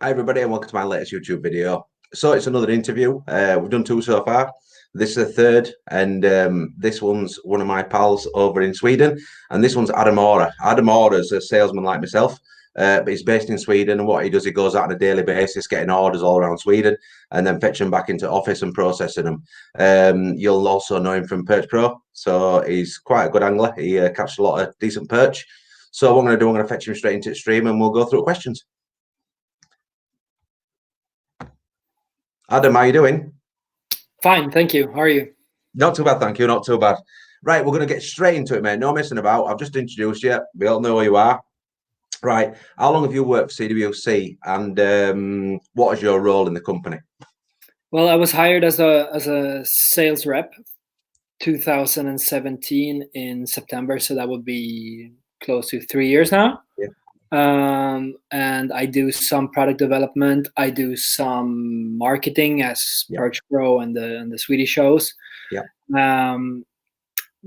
Hi everybody and welcome to my latest YouTube video. So it's another interview. We've done 2 so far. This is the third, and this one's one of my pals over in Sweden, and this one's Adam Orre. Adam Orre is a salesman like myself, but he's based in Sweden, and what he does, he goes out on a daily basis getting orders all around Sweden and then fetching them back into office and processing them. You'll also know him from Perch Pro, so he's quite a good angler. He catches a lot of decent perch. So what I'm going to do, I'm going to fetch him straight into the stream and we'll go through questions. Adam, how are you doing? Fine, thank you. How are you? Not too bad, thank you. Not too bad. Right, we're going to get straight into it, mate. No messing about. I've just introduced you. We all know who you are. Right, how long have you worked for CWC, and what is your role in the company? Well, I was hired as a sales rep 2017 in September, so that would be close to 3 years now. Yeah. And I do some product development. I do some marketing as Perch Pro and the Swedish shows. Yeah.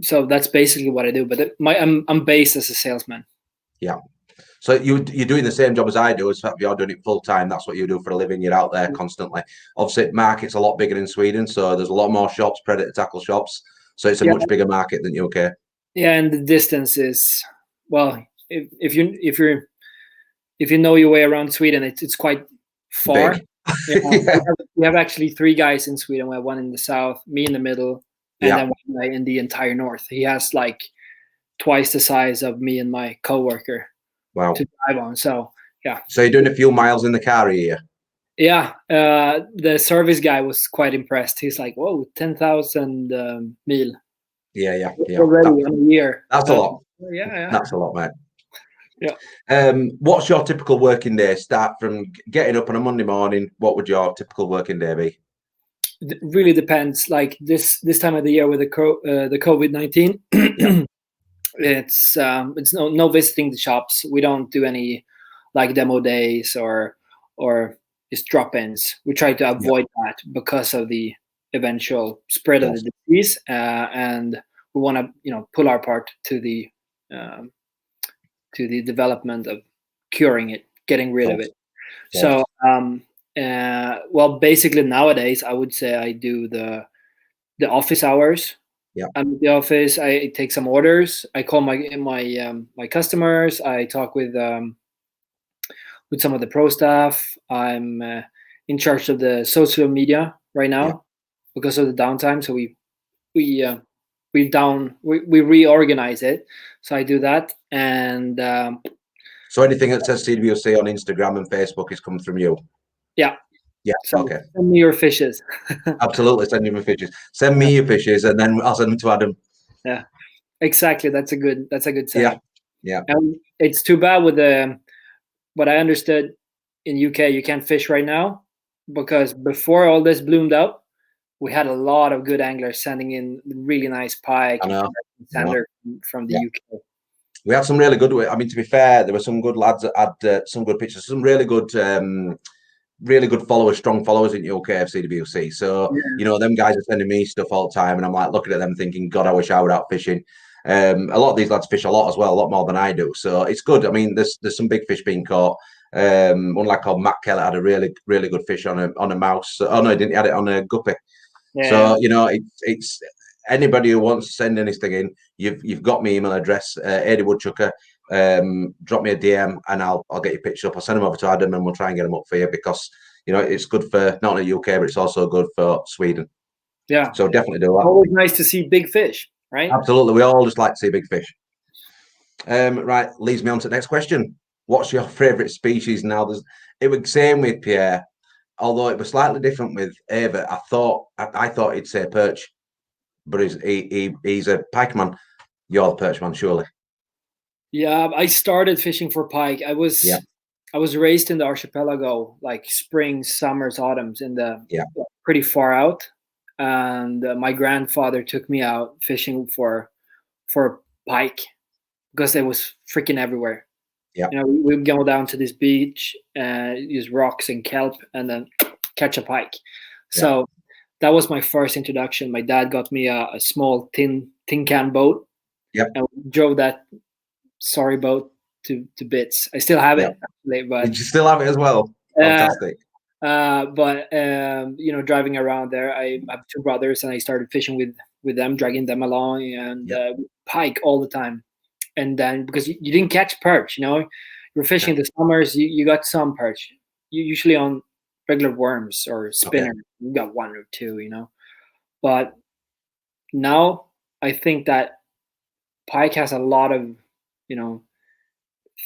So that's basically what I do. But I'm based as a salesman. Yeah. So you're doing the same job as I do, except you're doing it full time. That's what you do for a living. You're out there constantly. Obviously, market's a lot bigger in Sweden, so there's a lot more shops, predator tackle shops. So it's a much bigger market than UK. Yeah, and the distance is, well, if you know your way around Sweden, it's quite far. We have actually 3 guys in Sweden. We have one in the south, me in the middle, and then one guy in the entire north. He has like twice the size of me and my coworker. Wow. To drive on. So yeah. So you're doing a few miles in the car a year? Yeah. The service guy was quite impressed. He's like, "Whoa, 10,000 mil." Yeah. Already in a year. That's a lot. Yeah. That's a lot, mate. Yeah. What's your typical working day? Start from getting up on a Monday morning. What would your typical working day be? It really depends. Like this time of the year with the COVID-19. It's no visiting the shops. We don't do any like demo days or just drop-ins. We try to avoid that because of the eventual spread of the disease, and we want to pull our part to the development of curing it, getting rid of it. So well, basically nowadays I would say I do the office hours. Yeah. I'm at the office. I take some orders. I call my customers. I talk with some of the pro staff. I'm in charge of the social media right now because of the downtime. So we reorganize it. So I do that, and so anything that says CWC on Instagram and Facebook is coming from you. Yeah. Yeah. So okay. Send me your fishes. Absolutely, send me your fishes. Send me your fishes, and then I'll send them to Adam. Yeah, exactly. That's a good setup. Yeah. And it's too bad with what I understood in UK, you can't fish right now because before all this bloomed up, we had a lot of good anglers sending in really nice pike and from the UK. We had some really good. I mean, to be fair, there were some good lads that had some good pictures, some really good followers, strong followers in UK of CWC. So, them guys are sending me stuff all the time, and I'm like looking at them thinking, God, I wish I were out fishing. A lot of these lads fish a lot as well, a lot more than I do. So it's good. I mean, there's some big fish being caught. One lad called Matt Keller had a really good fish on a mouse. Oh no, he didn't. He had it on a guppy. Yeah. So it's anybody who wants to send anything in, you've got my email address, Adi Woodchucker. Drop me a DM and I'll get your picture up. I'll send them over to Adam and we'll try and get them up for you because it's good for not only UK but it's also good for Sweden. Yeah. So definitely do that. Always nice to see big fish, right? Absolutely. We all just like to see big fish. Right, leads me on to the next question. What's your favourite species now? It was the same with Pierre, although it was slightly different with Ava. I thought he'd say perch, but he's a pike man. You're the perch man, surely. Yeah, I started fishing for pike. I was raised in the archipelago, like springs, summers, autumns, in the pretty far out. And my grandfather took me out fishing for pike because it was freaking everywhere. Yeah, we'd go down to this beach, use rocks and kelp, and then catch a pike. So that was my first introduction. My dad got me a small tin can boat. Yeah, and we drove that sorry boat to bits. I still have it, actually, but did you still have it as well? Fantastic. But driving around there, I have two brothers, and I started fishing with them, dragging them along, and pike all the time. And then because you didn't catch perch, you're fishing the summers, you got some perch. You usually on regular worms or spinner, you got one or two, But now I think that pike has a lot of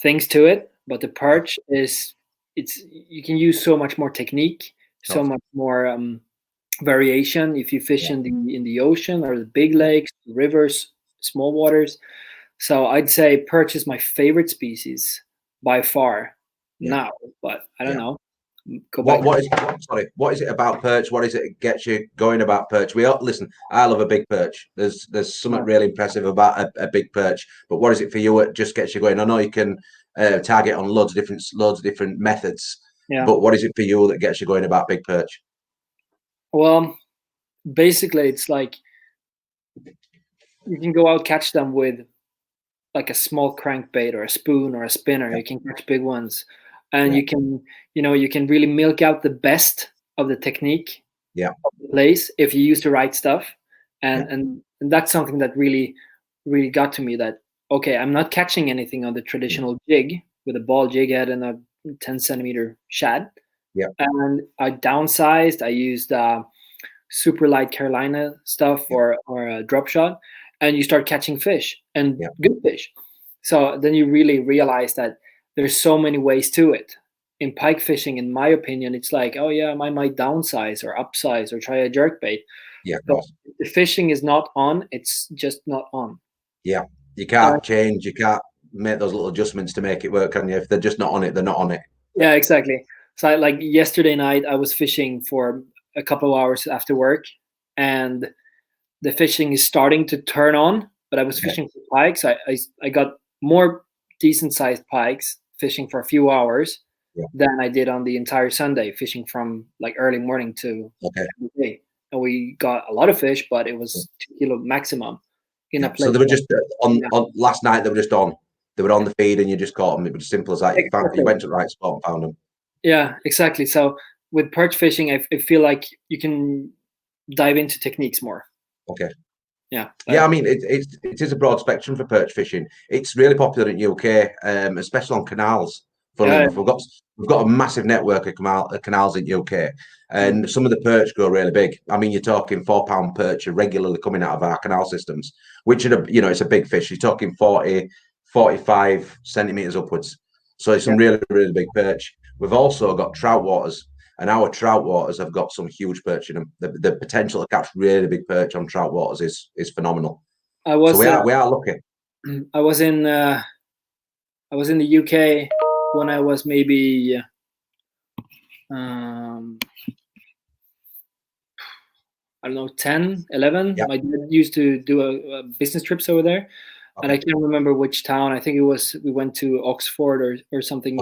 things to it, but the perch you can use so much more technique, so much more variation if you fish in the ocean or the big lakes, rivers, small waters. So I'd say perch is my favorite species by far now, but I don't know. What is it about perch? What is it that gets you going about perch? Listen. I love a big perch. There's something really impressive about a big perch. But what is it for you that just gets you going? I know you can target on loads of different methods. Yeah. But what is it for you that gets you going about big perch? Well, basically, it's like you can go out catch them with like a small crankbait or a spoon or a spinner. You can catch big ones. And you can really milk out the best of the technique of the place if you use the right stuff. And that's something that really, really got to me, that, okay, I'm not catching anything on the traditional jig with a ball jig head and a 10 centimeter shad. Yeah. And I downsized. I used super light Carolina stuff or a drop shot, and you start catching fish and good fish. So then you really realize that there's so many ways to it. In pike fishing, in my opinion, it's like, oh yeah, I might downsize or upsize or try a jerkbait. Yeah. But the fishing is not on. It's just not on. Yeah. You can't change. You can't make those little adjustments to make it work, can you? If they're just not on it, they're not on it. Yeah, exactly. So like yesterday night, I was fishing for a couple of hours after work, and the fishing is starting to turn on, but I was fishing for pikes. I got more decent sized pikes fishing for a few hours than I did on the entire Sunday, fishing from like early morning to every day. And we got a lot of fish, but it was 2 kilo maximum in a place. So they were just on last night. They were just on. They were on the feed, and you just caught them. It was as simple as that. You went to the right spot and found them. Yeah, exactly. So with perch fishing, I feel like you can dive into techniques more. Okay. Yeah. I mean, it is a broad spectrum for perch fishing. It's really popular in UK, especially on canals. Funny enough, we've got a massive network of canals in UK, and some of the perch go really big. I mean, you're talking 4-pound perch are regularly coming out of our canal systems, which are it's a big fish. You're talking 40, 45 centimeters upwards. So it's some really, really big perch. We've also got trout waters. And our trout waters have got some huge perch in them. The potential to catch really big perch on trout waters is phenomenal. So we are lucky. I was in the UK when I was maybe I don't know, 10, 11. My dad used to do business trips over there, and I can't remember which town. I think we went to Oxford or something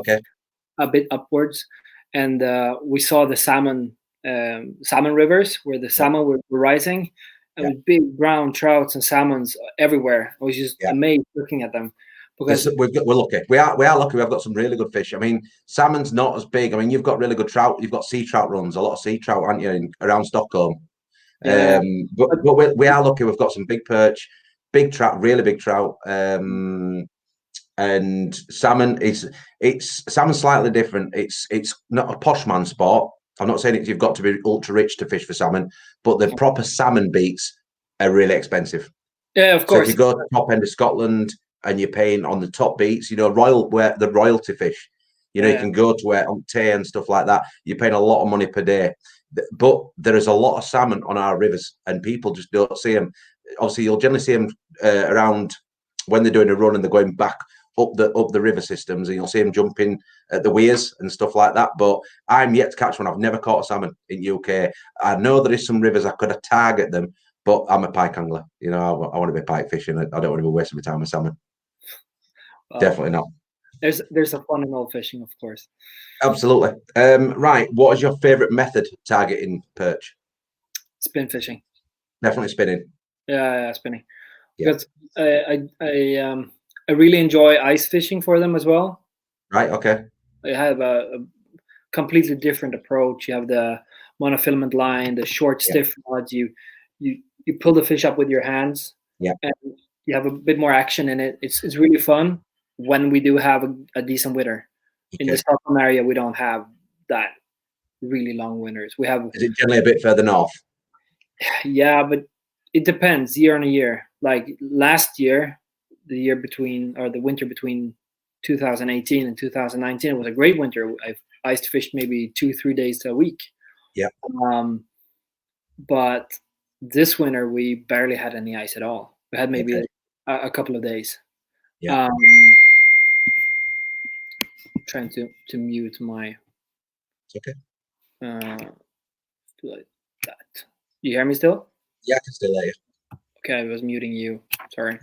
a bit upwards. And we saw the salmon rivers where the salmon were rising, and with big brown trouts and salmons everywhere. I was just amazed looking at them. Because we're lucky. We are lucky. We've got some really good fish. I mean, salmon's not as big. I mean, you've got really good trout. You've got sea trout runs, a lot of sea trout, aren't you, around Stockholm? But we are lucky. We've got some big perch, big trout, really big trout. And salmon salmon's slightly different. It's not a posh man sport. I'm not saying you've got to be ultra rich to fish for salmon, but the proper salmon beats are really expensive. Yeah, of course. So if you go to the top end of Scotland and you're paying on the top beats, where the royalty fish, you can go to where on Tay and stuff like that. You're paying a lot of money per day, but there is a lot of salmon on our rivers, and people just don't see them. Obviously, you'll generally see them around when they're doing a run and they're going back up the river systems, and you'll see them jumping at the weirs and stuff like that. But I'm yet to catch one. I've never caught a salmon in UK. I know there is some rivers I could target them, but I'm a pike angler. I want to be pike fishing. I don't want to be wasting my time with salmon. Definitely not. There's a fun in all fishing, of course. Absolutely. Right. What is your favourite method targeting perch? Spin fishing. Definitely spinning. Yeah, spinning. Because I really enjoy ice fishing for them as well. Right. Okay. I have completely different approach. You have the monofilament line, the short stiff rods. You pull the fish up with your hands, and you have a bit more action in it. It's really fun when we do have a decent winter. In the Stockholm area, we don't have that really long winters. We have. Is it generally a bit further north? Yeah, but it depends year on year. Like last year, the winter between 2018 and 2019, it was a great winter. I've ice fished maybe 2-3 days a week. Yeah. But this winter we barely had any ice at all. We had maybe a couple of days. Yeah. Trying to mute my. It's okay. Like that. You hear me still? Yeah, I can still hear you. Okay, I was muting you. Sorry.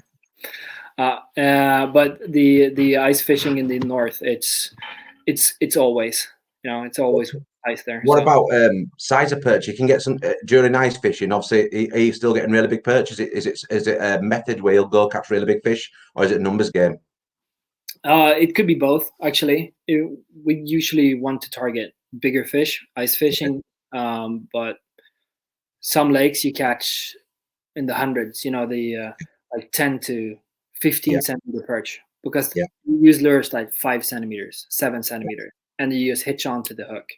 But the ice fishing in the north, it's always, it's always ice there. What about size of perch? You can get some during ice fishing. Obviously, are you still getting really big perch? Is it a method where you'll go catch really big fish, or is it a numbers game? It could be both, actually. We usually want to target bigger fish, ice fishing, but some lakes you catch in the hundreds. The like 10 to 15 centimeter perch, because you use lures like 5 centimeters, 7 centimeters, and you just hitch onto the hook.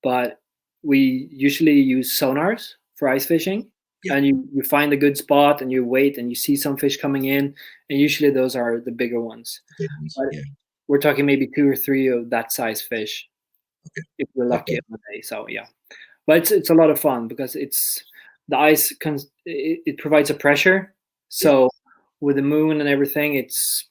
But we usually use sonars for ice fishing, and you find a good spot and you wait and you see some fish coming in, and usually those are the bigger ones. We're talking maybe 2 or 3 of that size fish if we're lucky on the day. So but it's a lot of fun because it's the ice it provides a pressure. So with the moon and everything, it's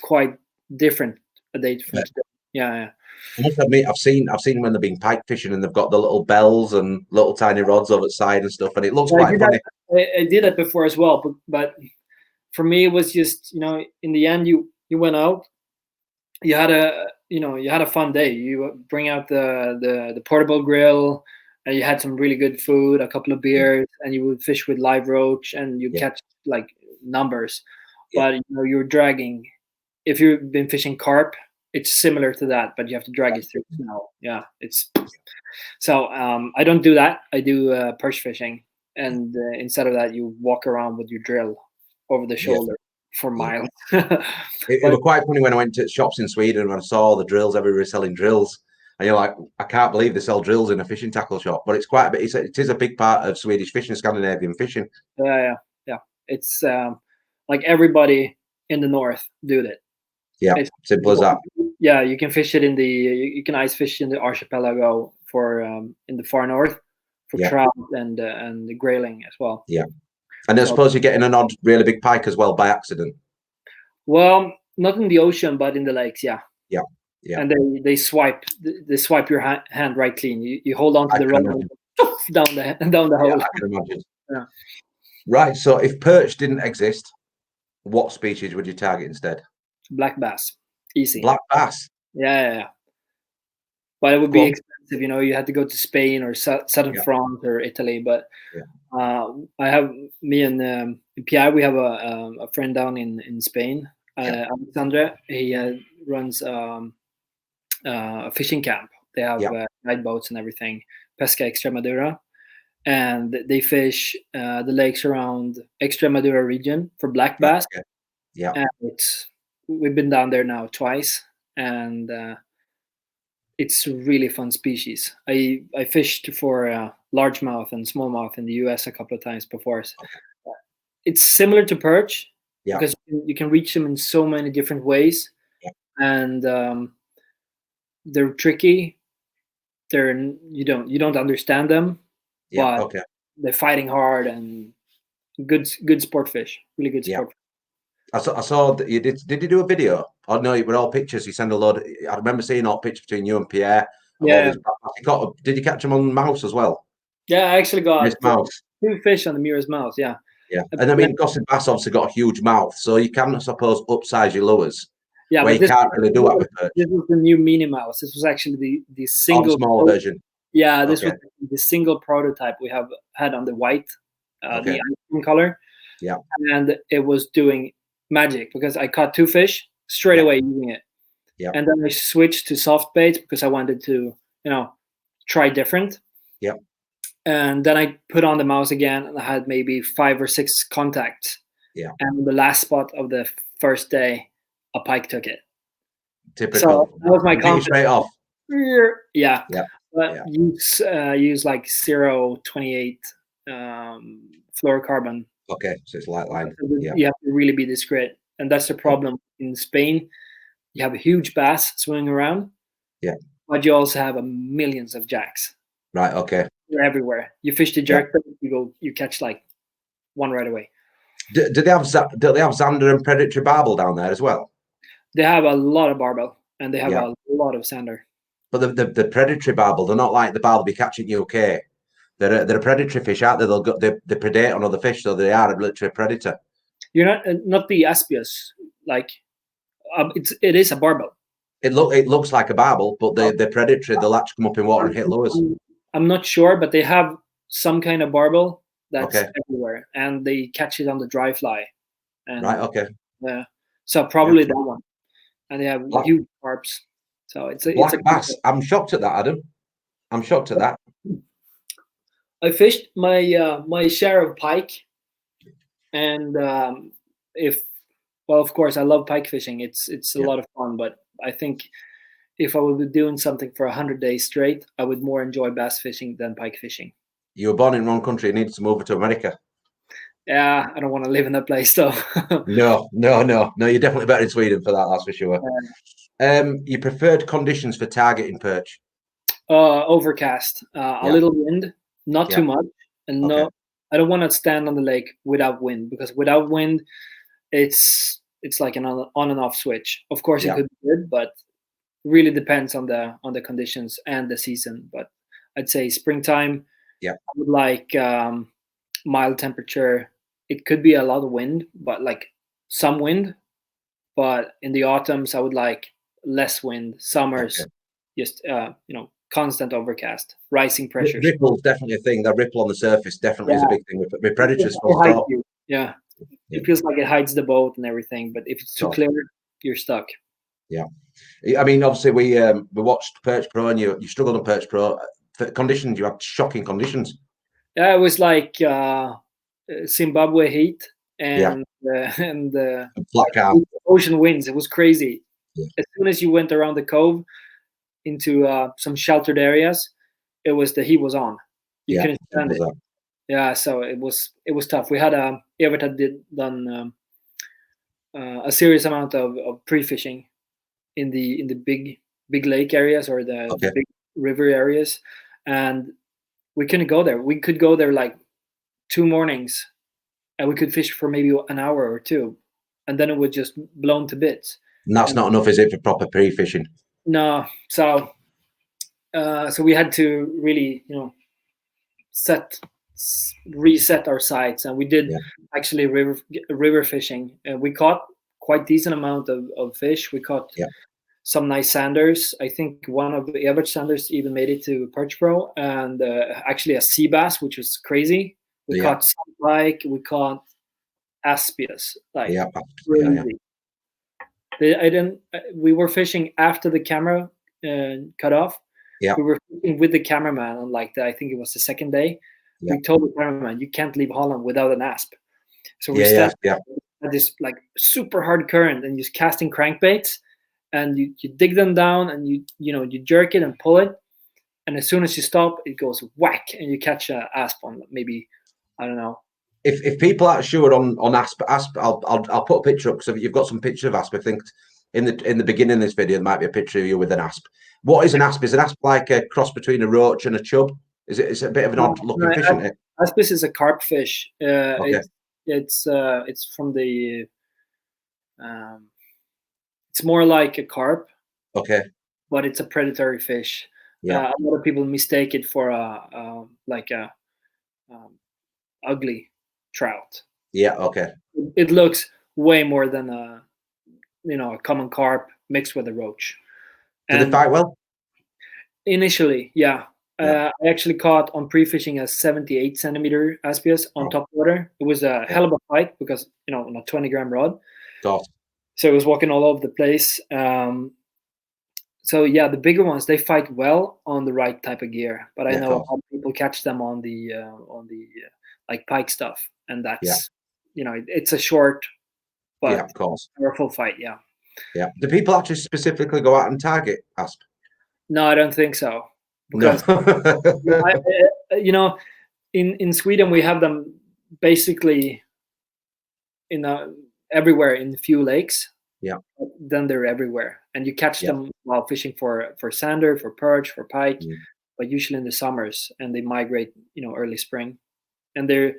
quite different a day from today. Yeah. I must admit, I've seen when they've been pike fishing and they've got the little bells and little tiny rods over the side and stuff, and it looks quite funny. I did that before as well, but for me it was just, in the end you went out, you had a fun day. You bring out the portable grill, and you had some really good food, a couple of beers, and you would fish with live roach, and you catch like numbers. But you're dragging. If you've been fishing carp, it's similar to that, but you have to drag it through snow. Yeah, so I don't do that. I do perch fishing, and instead of that, you walk around with your drill over the shoulder for miles. It was quite funny when I went to shops in Sweden and I saw the drills. Everybody selling drills, and you're like, I can't believe they sell drills in a fishing tackle shop. But it's quite a bit. It is a big part of Swedish fishing, Scandinavian fishing. Yeah. It's like everybody in the north do it. Yeah, it's simple as that. Yeah, you can fish it you can ice fish in the archipelago for in the far north for trout and the grayling as well. Yeah, and I suppose you're getting an odd, really big pike as well by accident. Well, not in the ocean, but in the lakes. Yeah. And they swipe your hand right clean. You hold on to the rod down the hole. I can imagine. Yeah. Right. So if perch didn't exist, what species would you target instead? Black bass. Easy. Black bass. Yeah. But it would be expensive. You had to go to Spain or southern France or Italy. But I have me and Pierre. We have a friend down in Spain. Alexandre. He runs a fishing camp. They have night boats and everything. Pesca Extremadura. And they fish the lakes around Extremadura region for black bass. Yeah. And we've been down there now twice, and it's a really fun species. I fished for largemouth and smallmouth in the US a couple of times before. So it's similar to perch because you can reach them in so many different ways, and they're tricky. You don't understand them. But they're fighting hard and good sport fish. Really good sport fish. I saw that you did. Did you do a video? Oh no, it were all pictures. You send a load. I remember seeing all pictures between you and Pierre. Did you catch them on mouse as well? Yeah, I actually got mouse. 2 fish on the Mira's mouth. Yeah. And I mean, gossip bass obviously got a huge mouth, so you can, I suppose, upsize your lures. Yeah, where you can't really do it with perch. This was the new mini mouse. This was actually the single small version. Yeah, this was the single prototype we had on the white, the ice color. Yeah, and it was doing magic because I caught 2 fish straight away using it. Yeah, and then I switched to soft bait because I wanted to try different. Yeah. And then I put on the mouse again, and I had maybe 5 or 6 contacts. Yeah. And the last spot of the first day, a pike took it. Typical. So that was my confidence. Straight off. Yeah. Yeah. But use like 0.28 fluorocarbon. Okay, so it's light line. Yeah. You have to really be discreet, and that's the problem in Spain. You have a huge bass swimming around. Yeah. But you also have millions of jacks. Right. Okay. They're everywhere. You fish the jerk, you catch like one right away. Do they have zander and predatory barbel down there as well? They have a lot of barbel, and they have a lot of zander. But the predatory barbel, they're not like the barbel you catch in UK. They're a predatory fish, aren't they? They predate on other fish, so they are literally a predator. You're not the Aspios, like it is a barbel. It looks like a barbel, but they're predatory. They'll actually come up in water and hit lures. I'm not sure, but they have some kind of barbel that's everywhere, and they catch it on the dry fly. And, right. Okay. Yeah. So probably that one, and they have huge carps. So it's a bass. I'm shocked at that, Adam. I'm shocked at that. I fished my share of pike, and of course I love pike fishing. It's a lot of fun, but I think if I would be doing something for 100 days straight, I would more enjoy bass fishing than pike fishing. You were born in one country. You needed to move to America. Yeah, I don't want to live in that place though. No. You're definitely better in Sweden for that. That's for sure. Your preferred conditions for targeting perch? Overcast, a little wind, not too much, and I don't want to stand on the lake without wind, because without wind, it's like an on and off switch. Of course, it could be good, but really depends on the conditions and the season. But I'd say springtime. Yeah, I would like mild temperature. It could be a lot of wind, but like some wind. But in the autumns, I would like less wind. Summers, just constant overcast, rising pressure. Ripple's definitely a thing. That ripple on the surface definitely is a big thing with predators. Yeah, it feels like it hides the boat and everything. But if it's too clear, you're stuck. Yeah, I mean, obviously we watched Perch Pro, and you struggled on Perch Pro. For conditions, you had shocking conditions. Yeah, it was like Zimbabwe heat and blackout, ocean winds. It was crazy. Yeah. As soon as you went around the cove into some sheltered areas, the heat was on. You couldn't stand it. Yeah, so it was tough. We had Evert had done a serious amount of pre-fishing in the big lake areas or the big river areas, and we couldn't go there. We could go there like 2 mornings, and we could fish for maybe an hour or 2, and then it would just blown to bits. And that's not enough, is it, for proper pre-fishing? No. So we had to really, reset our sights, and we did actually river fishing, and we caught quite decent amount of fish. We caught some nice sanders. I think one of the average sanders even made it to Perch Pro, and actually a sea bass, which was crazy. We caught some pike, we caught aspias, crazy. We were fishing after the camera cut off. Yeah. We were fishing with the cameraman on I think it was the second day. Yeah. We told the cameraman, you can't leave Holland without an asp. So we're standing at this super hard current and just casting crankbaits, and you dig them down and you jerk it and pull it, and as soon as you stop, it goes whack and you catch an asp on maybe, I don't know. If people aren't sure on asp, I'll put a picture up, because you've got some picture of asp. I think in the beginning of this video there might be a picture of you with an asp. What is an asp? Is an asp like a cross between a roach and a chub? It's a bit of an odd looking fish, isn't it? Aspis is a carp fish. It's from the it's more like a carp. Okay. But it's a predatory fish. Yeah. A lot of people mistake it for a ugly trout. Yeah. Okay. It looks way more than a common carp mixed with a roach. Did they fight well? Initially, yeah. I actually caught on pre-fishing a 78 centimeter aspias on top water. It was a hell of a fight because on a 20-gram rod. God. So it was walking all over the place. So yeah, the bigger ones, they fight well on the right type of gear, but I Yeah, know how people catch them on the like pike stuff, and that's it's a short but of course. powerful fight. Yeah. Do people actually specifically go out and target asp? No, I don't think so, No. because in Sweden we have them basically in everywhere in a few lakes. Yeah. Then they're everywhere, and you catch Yeah. them while fishing for sander, for perch, for pike, Mm. but usually in the summers, and they migrate early spring, and they're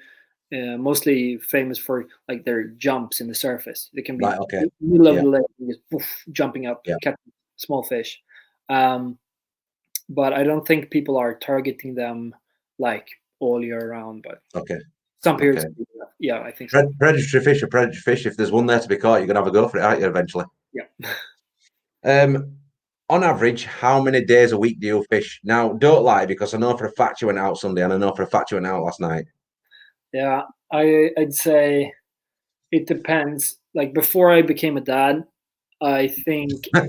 mostly famous for like their jumps in the surface. They can be Right. Okay. in the middle of Yeah. the lake, and just poof, jumping up, Yeah. catching small fish. But I don't think people are targeting them like all year round. But Okay. some periods, Okay. yeah, I think so. Predatory fish are predatory fish. If there's one there to be caught, you're gonna have a go for it, aren't you? Eventually. Yeah. On average, how many days a week do you fish? Now, don't lie, because I know for a fact you went out Sunday, and I know for a fact you went out last night. Yeah, I'd say it depends. Like before I became a dad, I think I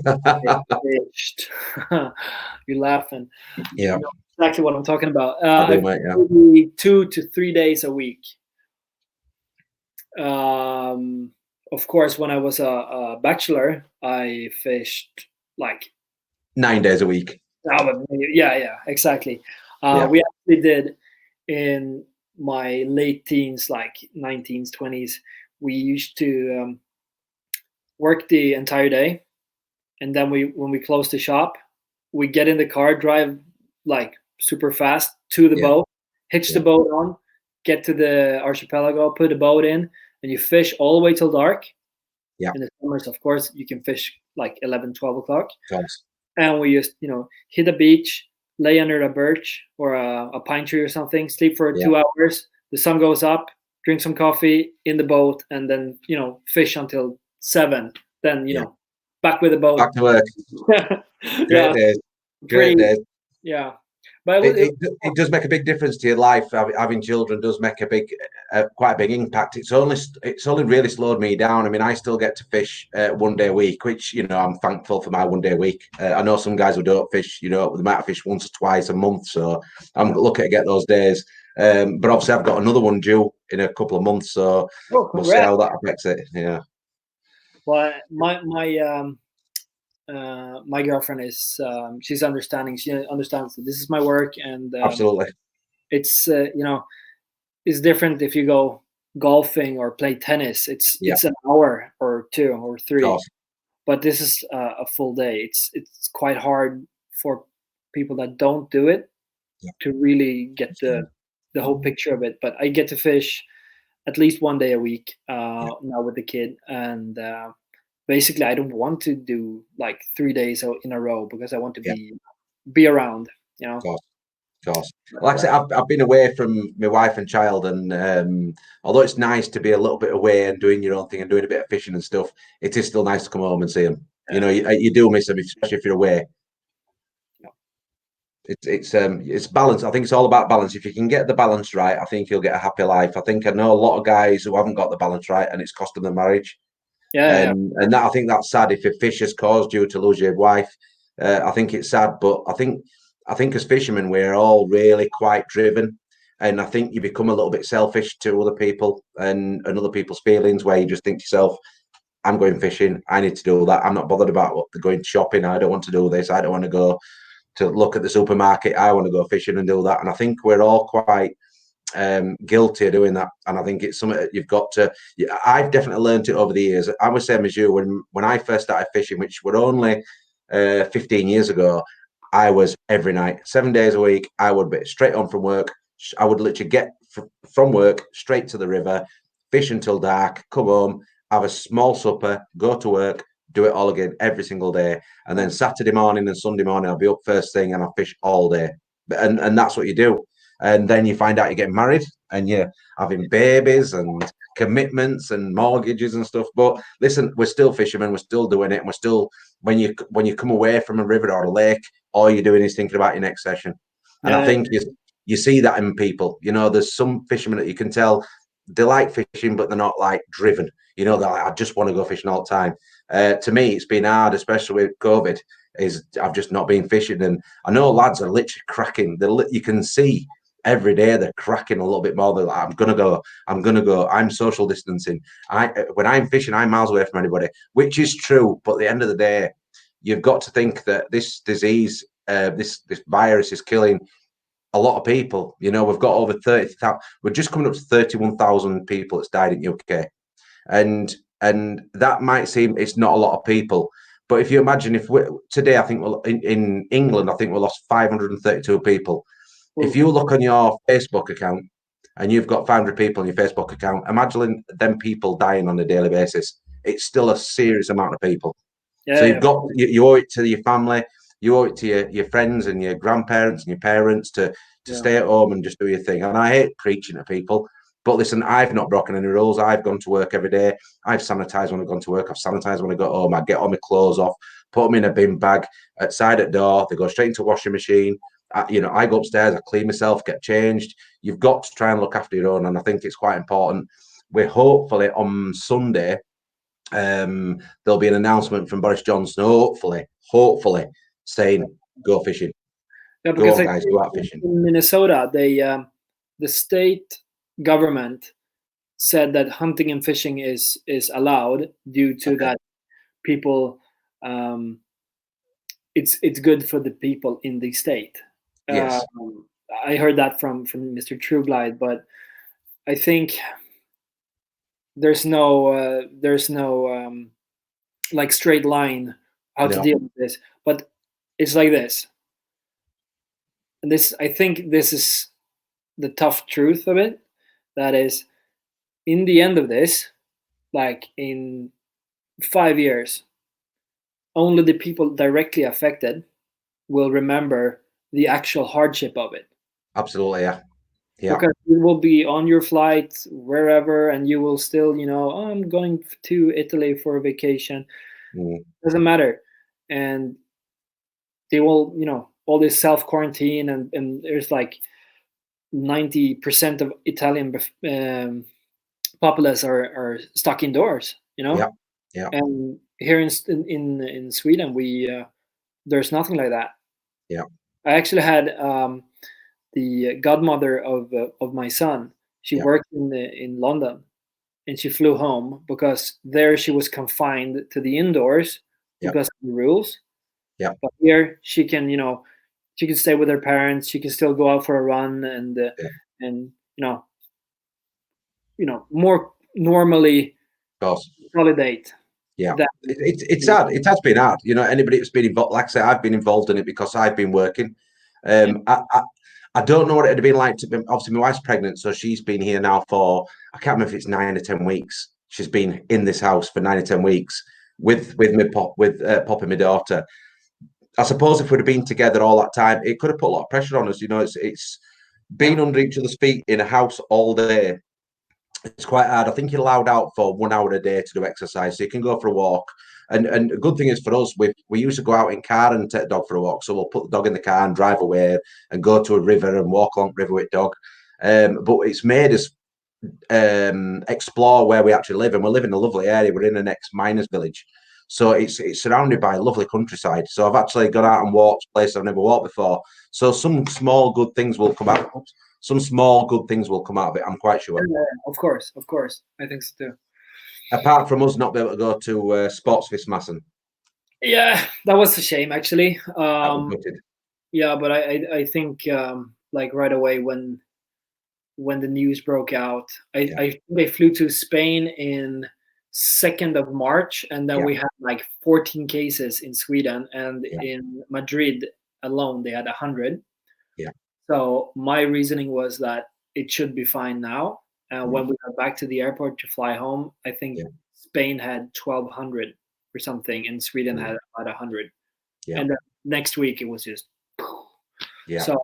fished. You're laughing. Yeah. You know exactly what I'm talking about. I do, I mate. Yeah. maybe 2 to 3 days a week. Of course, when I was a bachelor, I fished like 9 days a week. yeah, exactly. Yeah. We actually did in my late teens, like 19s, 20s. We used to work the entire day, and then when we close the shop, we get in the car, drive like super fast to the boat, hitch the boat on, get to the archipelago, put the boat in, and you fish all the way till dark. Yeah. In the summers, of course, you can fish like 11, 12 o'clock. Course. And we just, hit a beach, lay under a birch or a pine tree or something, sleep for 2 hours. The sun goes up, drink some coffee in the boat, and then, fish until 7. Then, back with the boat. Back to work. Great days. Great days. Yeah. But it does make a big difference to your life. Having children does make quite a big impact. It's only really slowed me down. I mean, I still get to fish 1 day a week, which I'm thankful for my 1 day a week. I know some guys who don't fish. They might fish once or twice a month, so I'm lucky to get those days. But obviously, I've got another one due in a couple of months, so we'll see how that affects it. Yeah. Well, my girlfriend is she's understanding. She understands that this is my work, and absolutely, it's it's different if you go golfing or play tennis. It's an hour or 2 or 3, but this is a full day. It's quite hard for people that don't do it to really get the whole picture of it. But I get to fish at least 1 day a week now with the kid, and basically I don't want to do like 3 days in a row because I want to be around. Of course. Like I said, I've been away from my wife and child, and although it's nice to be a little bit away and doing your own thing and doing a bit of fishing and stuff, it is still nice to come home and see them. You do miss them, especially if you're away. It's balance. I think it's all about balance. If you can get the balance right, I think you'll get a happy life. I know a lot of guys who haven't got the balance right, and it's cost them their marriage. And that, I think that's sad. If a fish has caused you to lose your wife, I think it's sad. But I think as fishermen, we're all really quite driven, and I think you become a little bit selfish to other people and other people's feelings, where you just think to yourself, "I'm going fishing. I need to do that. I'm not bothered about going shopping. I don't want to do this. I don't want to go to look at the supermarket. I want to go fishing and do that." And I think we're all quite guilty of doing that, and I think it's something that you've got to. I've definitely learned it over the years. I was same as you when I first started fishing, which were only 15 years ago. I was every night, 7 days a week. I would be straight home from work. I would literally get from work straight to the river, fish until dark, come home, have a small supper, go to work, do it all again every single day. And then Saturday morning and Sunday morning, I'll be up first thing and I'll fish all day. And that's what you do. And then you find out you're getting married and you're having babies and commitments and mortgages and stuff. But listen, we're still fishermen. We're still doing it. And we're still, when you come away from a river or a lake, all you're doing is thinking about your next session. And I think you see that in people. There's some fishermen that you can tell they like fishing, but they're not like driven. They're like, I just want to go fishing all the time. To me, it's been hard, especially with COVID. is I've just not been fishing. And I know lads are literally cracking. You can see every day they're cracking a little bit more. They're like, I'm gonna go. I'm social distancing. When I'm fishing, I'm miles away from anybody, which is true. But at the end of the day, you've got to think that this disease, this virus, is killing a lot of people. You know, we've got over 30,000. We're just coming up to 31,000 people that's died in UK, and that might seem it's not a lot of people. But if you imagine, today, I think in England, I think we lost 532 people. If you look on your Facebook account and you've got 500 people on your Facebook account, imagine them people dying on a daily basis. It's still a serious amount of people. Yeah, so you owe it to your family, you owe it to your friends and your grandparents and your parents to stay at home and just do your thing. And I hate preaching to people. But listen, I've not broken any rules. I've gone to work every day. I've sanitized when I've gone to work. I've sanitized when I got home. I get all my clothes off, put them in a bin bag outside at door. They go straight into the washing machine. I go upstairs, I clean myself, get changed. You've got to try and look after your own. And I think it's quite important. We're hopefully on Sunday, there'll be an announcement from Boris Johnson, hopefully saying, go fishing. Yeah, because go, guys, go out fishing. In Minnesota, the state government said that hunting and fishing is allowed due to that people it's good for the people in the state. Yes. I heard that from Mr. Trueglide, but I think there's no like straight line how to deal with this, but it's like this. And I think this is the tough truth of it. That is, in the end of this, like in 5 years, only the people directly affected will remember the actual hardship of it. Absolutely, yeah. Because you will be on your flight wherever, and you will still, I'm going to Italy for a vacation. Doesn't matter, and they will, all this self quarantine, and there's like 90% of Italian populace are stuck indoors. Yeah. And here in Sweden, we there's nothing like that. Yeah. I actually had the godmother of my son. She worked in London, and she flew home because there she was confined to the indoors because of the rules. Yeah. But here she can, she can stay with her parents. She can still go out for a run and more normally consolidate. Yeah, it's hard. It has been hard. Anybody that's been involved, like I say, I've been involved in it because I've been working. I don't know what it'd have been like to be. Obviously, my wife's pregnant, so she's been here now for, I can't remember if it's 9 or 10 weeks. She's been in this house for 9 or 10 weeks with Pop and my daughter. I suppose if we'd have been together all that time, it could have put a lot of pressure on us. It's being under each other's feet in a house all day. It's quite hard. I think you're allowed out for 1 hour a day to do exercise, so you can go for a walk. And a good thing is for us, we used to go out in car and take the dog for a walk. So we'll put the dog in the car and drive away and go to a river and walk along the river with dog. But it's made us explore where we actually live, and we live in a lovely area. We're in an ex-miners village, so it's surrounded by lovely countryside. So I've actually gone out and walked places I've never walked before. So some small good things will come out. Some small good things will come out of it, I'm quite sure. Yeah, of course. I think so too. Apart from us not being able to go to Sportsfismassen. Yeah, that was a shame, actually. Yeah, but I think like right away when the news broke out, I think they flew to Spain in 2nd of March, and then we had like 14 cases in Sweden, and in Madrid alone they had 100. Yeah. So my reasoning was that it should be fine now. When we got back to the airport to fly home, I think Spain had 1,200 or something, and Sweden had about 100. Yeah. And then next week it was just. Yeah. So,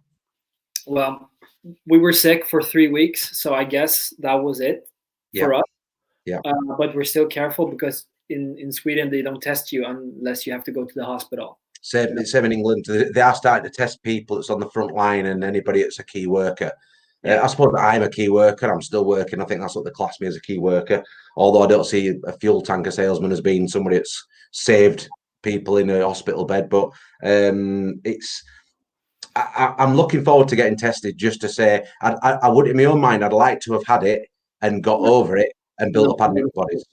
well, we were sick for 3 weeks, so I guess that was it for us. Yeah. But we're still careful because in Sweden they don't test you unless you have to go to the hospital. Same in England. They are starting to test people that's on the front line and anybody that's a key worker. I suppose I'm a key worker. I'm still working. I think that's what they class me as, a key worker. Although I don't see a fuel tanker salesman as being somebody that's saved people in a hospital bed. But I'm looking forward to getting tested just to say I would, in my own mind, I'd like to have had it and got over it and built up antibodies.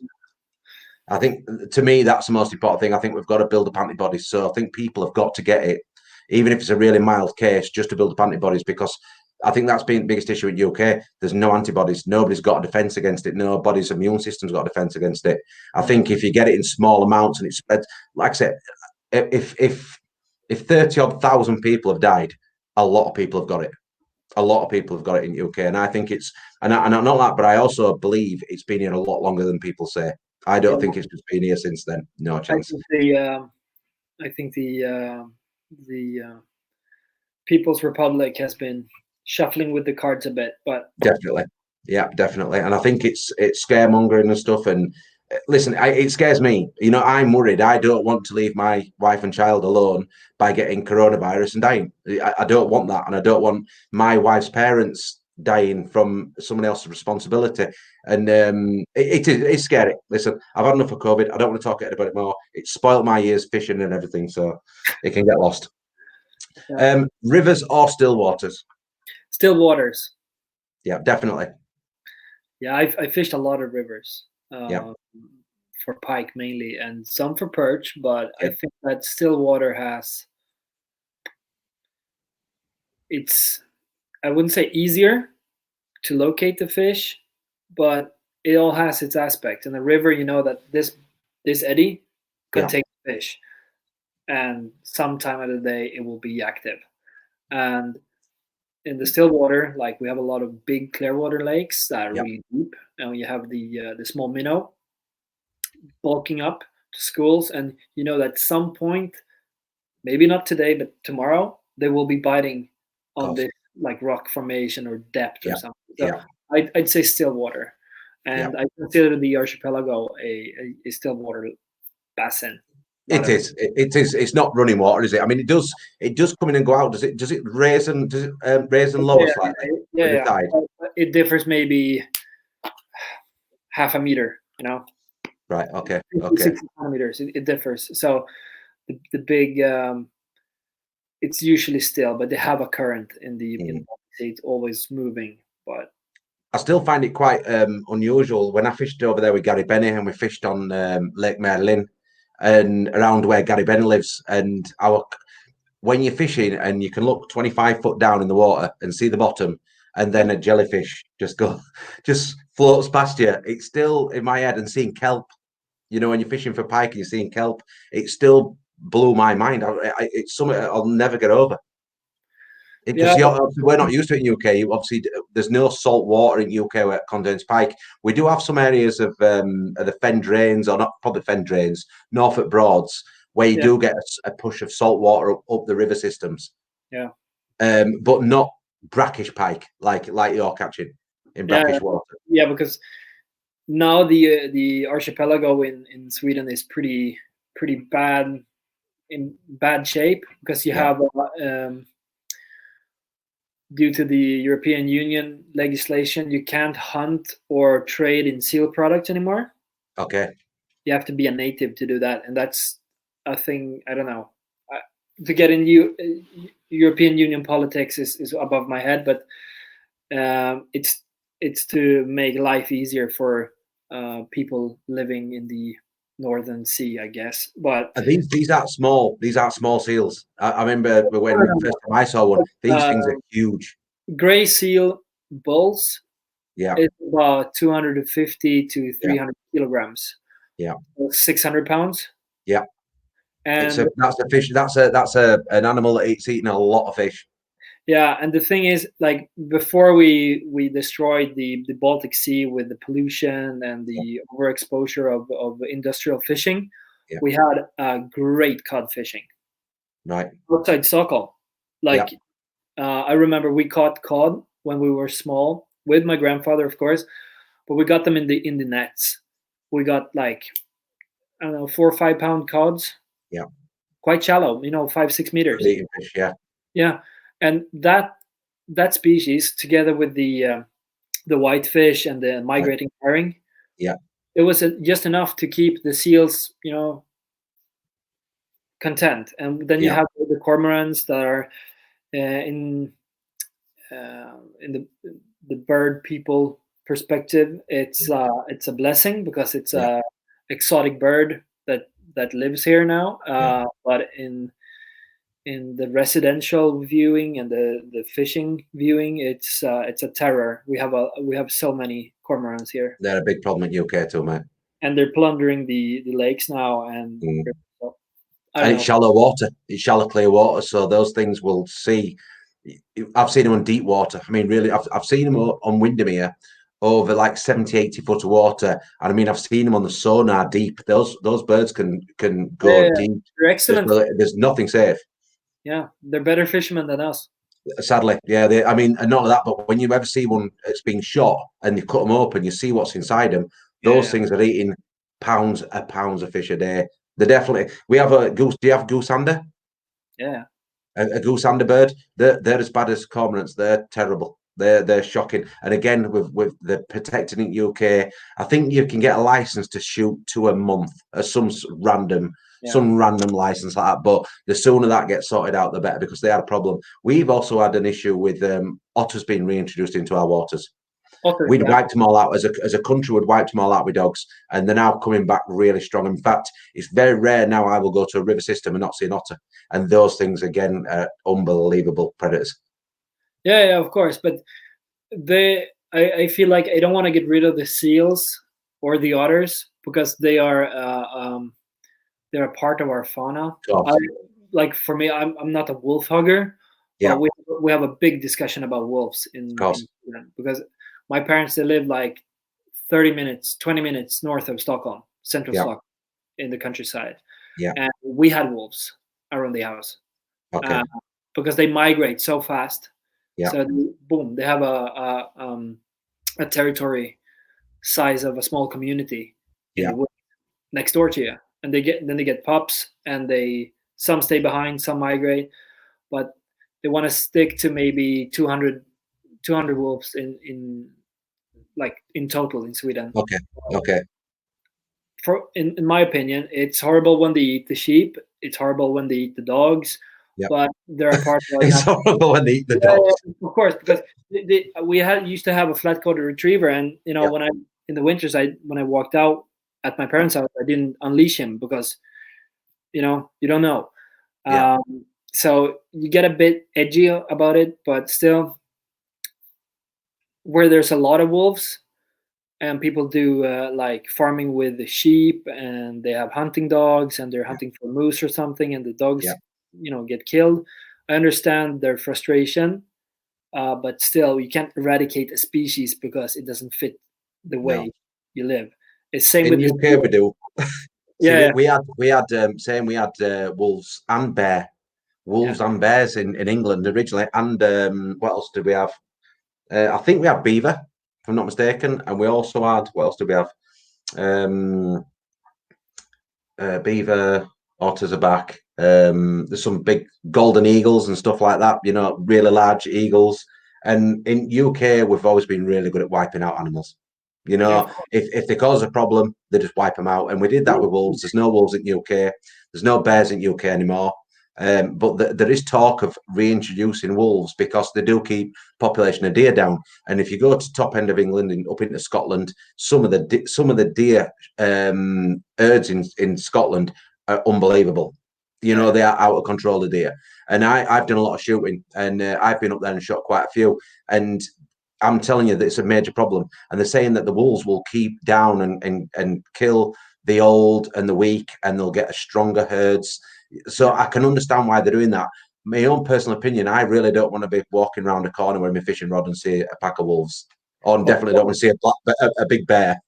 I think, to me, that's the most important thing. I think we've got to build up antibodies. So I think people have got to get it, even if it's a really mild case, just to build up antibodies, because I think that's been the biggest issue in the UK. There's no antibodies. Nobody's got a defense against it. Nobody's immune system's got a defense against it. I think if you get it in small amounts and it spreads, like I said, if 30-odd thousand people have died, a lot of people have got it. A lot of people have got it in the UK, and I think it's and I'm not that, but I also believe it's been here a lot longer than people say. I don't think it's just been here since then. No chance. I think the People's Republic has been shuffling with the cards a bit, but definitely, yeah, definitely. And I think it's scaremongering and stuff. And listen, it scares me. You know, I'm worried. I don't want to leave my wife and child alone by getting coronavirus and dying. I don't want that, and I don't want my wife's parents dying from someone else's responsibility. And it's scary. Listen, I've had enough of COVID. I don't want to talk about it more. It's spoiled my years fishing and everything, so it can get lost. Yeah. Rivers or still waters? Still waters. Yeah, definitely. Yeah, I fished a lot of rivers for pike mainly, and some for perch. But I think that still water has. It's, I wouldn't say easier to locate the fish, but it all has its aspects. In the river, you know that this eddy contains fish, and sometime of the day it will be active. And in the still water, like we have a lot of big clear water lakes that are really deep, and you have the small minnow bulking up to schools, and you know that at some point, maybe not today, but tomorrow, they will be biting on this like rock formation or depth or something. So I'd say still water, and I consider the archipelago a still water basin. It is. It's not running water, is it? I mean, it does come in and go out. Does it raise and lower slightly? Yeah. It differs maybe half a meter. You know. Right. Okay. 60 centimeters. It differs. So the big, it's usually still, but they have a current in the it's always moving. But I still find it quite unusual when I fished over there with Gary Benny, and we fished on Lake Merlin and around where Gary Benny lives. And when you're fishing and you can look 25 foot down in the water and see the bottom, and then a jellyfish just floats past you, it's still in my head. And seeing kelp, you know, when you're fishing for pike and you're seeing kelp, it still blew my mind. It's something I'll never get over. Because we're not used to it in UK. Obviously, there's no salt water in UK where it contains pike. We do have some areas of the fen drains, or not probably fen drains, Norfolk Broads, where you do get a push of salt water up the river systems. Yeah. But not brackish pike like you're catching in brackish water. Yeah, because now the archipelago in Sweden is pretty bad, in bad shape, because you have due to the European Union legislation, you can't hunt or trade in seal products anymore. Okay. You have to be a native to do that, and that's a thing. I don't know. To get in European Union politics is above my head, but it's to make life easier for people living in the Northern Sea, I guess. But these aren't small. These aren't small seals. I remember when first time I saw one. These things are huge. Gray seal bulls. Yeah, it's about 250 to 300 kilograms. Yeah, 600 pounds. Yeah, and that's a fish. That's an animal that eats eating a lot of fish. Yeah, and the thing is, like, before we destroyed the Baltic Sea with the pollution and the overexposure of industrial fishing, we had great cod fishing. Right. Outside Stockholm. Like, I remember we caught cod when we were small with my grandfather, of course, but we got them in the nets. We got, like, I don't know, 4 or 5 pound cods. Yeah. Quite shallow, 5-6 meters. Fish, yeah. Yeah. And that species, together with the whitefish and the migrating herring, it was just enough to keep the seals, content. And then you have the cormorants that are in the bird people perspective. It's a blessing because it's a exotic bird that lives here now. But in the residential viewing and the fishing viewing, it's a terror. We have so many cormorants here. They're a big problem in UK too, mate. And they're plundering the lakes now, and it's shallow water. It's shallow, clear water, so those things will see. I've seen them on deep water. I mean, really, I've seen them on Windermere over like 70, 80 foot of water. And I mean, I've seen them on the sonar deep. Those birds can go deep. They're excellent. There's nothing safe. Yeah, they're better fishermen than us. Sadly, yeah. I mean, and not that, but when you ever see one that's been shot and you cut them open, you see what's inside them. Those things are eating pounds of fish a day. They're definitely. We have a goose. Do you have goosander? Yeah. A goosander bird. They're as bad as cormorants. They're terrible. They're shocking. And again, with the protecting in UK, I think you can get a license to shoot 2 a month, some random license like that. But the sooner that gets sorted out, the better, because they had a problem. We've also had an issue with otters being reintroduced into our waters. We'd wiped them all out as a country. We'd wiped them all out with dogs, and they're now coming back really strong. In fact, it's very rare now I will go to a river system and not see an otter. And those things again are unbelievable predators. Yeah, of course. But I feel like I don't want to get rid of the seals or the otters because they are they're a part of our fauna. Like for me, I'm not a wolf hugger. Yeah, we have a big discussion about wolves in because my parents, they live like 20 minutes north of Stockholm, central Stockholm, in the countryside. Yeah, and we had wolves around the house. Okay. Because they migrate so fast. Yeah. So they have a territory size of a small community in the woods next door to you, and they get pups, and some stay behind, some migrate, but they want to stick to maybe 200 wolves in total in Sweden. Okay. In my opinion, it's horrible when they eat the sheep. It's horrible when they eat the dogs. Yep. But there are parts where it's horrible when they eat the dogs. Of course, because we used to have a flat-coated retriever, and when in the winters when I walked out at my parents' house, I didn't unleash him because you don't know. So you get a bit edgy about it, but still, where there's a lot of wolves and people do like farming with the sheep, and they have hunting dogs, and they're hunting for moose or something, and the dogs get killed. I understand their frustration, but still, you can't eradicate a species because it doesn't fit the way you live. It's same in with UK. We do. We had wolves and bears in England originally, and what else did we have? I think we had beaver, if I'm not mistaken, and we also had, what else did we have? Beaver, otters are back. There's some big golden eagles and stuff like that, really large eagles. And in UK, we've always been really good at wiping out animals. If they cause a problem, they just wipe them out. And we did that with wolves. There's no wolves in UK. There's no bears in UK anymore. But there is talk of reintroducing wolves because they do keep population of deer down. And if you go to top end of England and up into Scotland, some of the deer herds in Scotland are unbelievable. They are out of control, the deer. And I've done a lot of shooting, and I've been up there and shot quite a few. And I'm telling you that it's a major problem. And they're saying that the wolves will keep down and kill the old and the weak, and they'll get stronger herds. So I can understand why they're doing that. My own personal opinion, I really don't want to be walking around a corner with my fishing rod and see a pack of wolves. Or definitely don't want to see a big bear.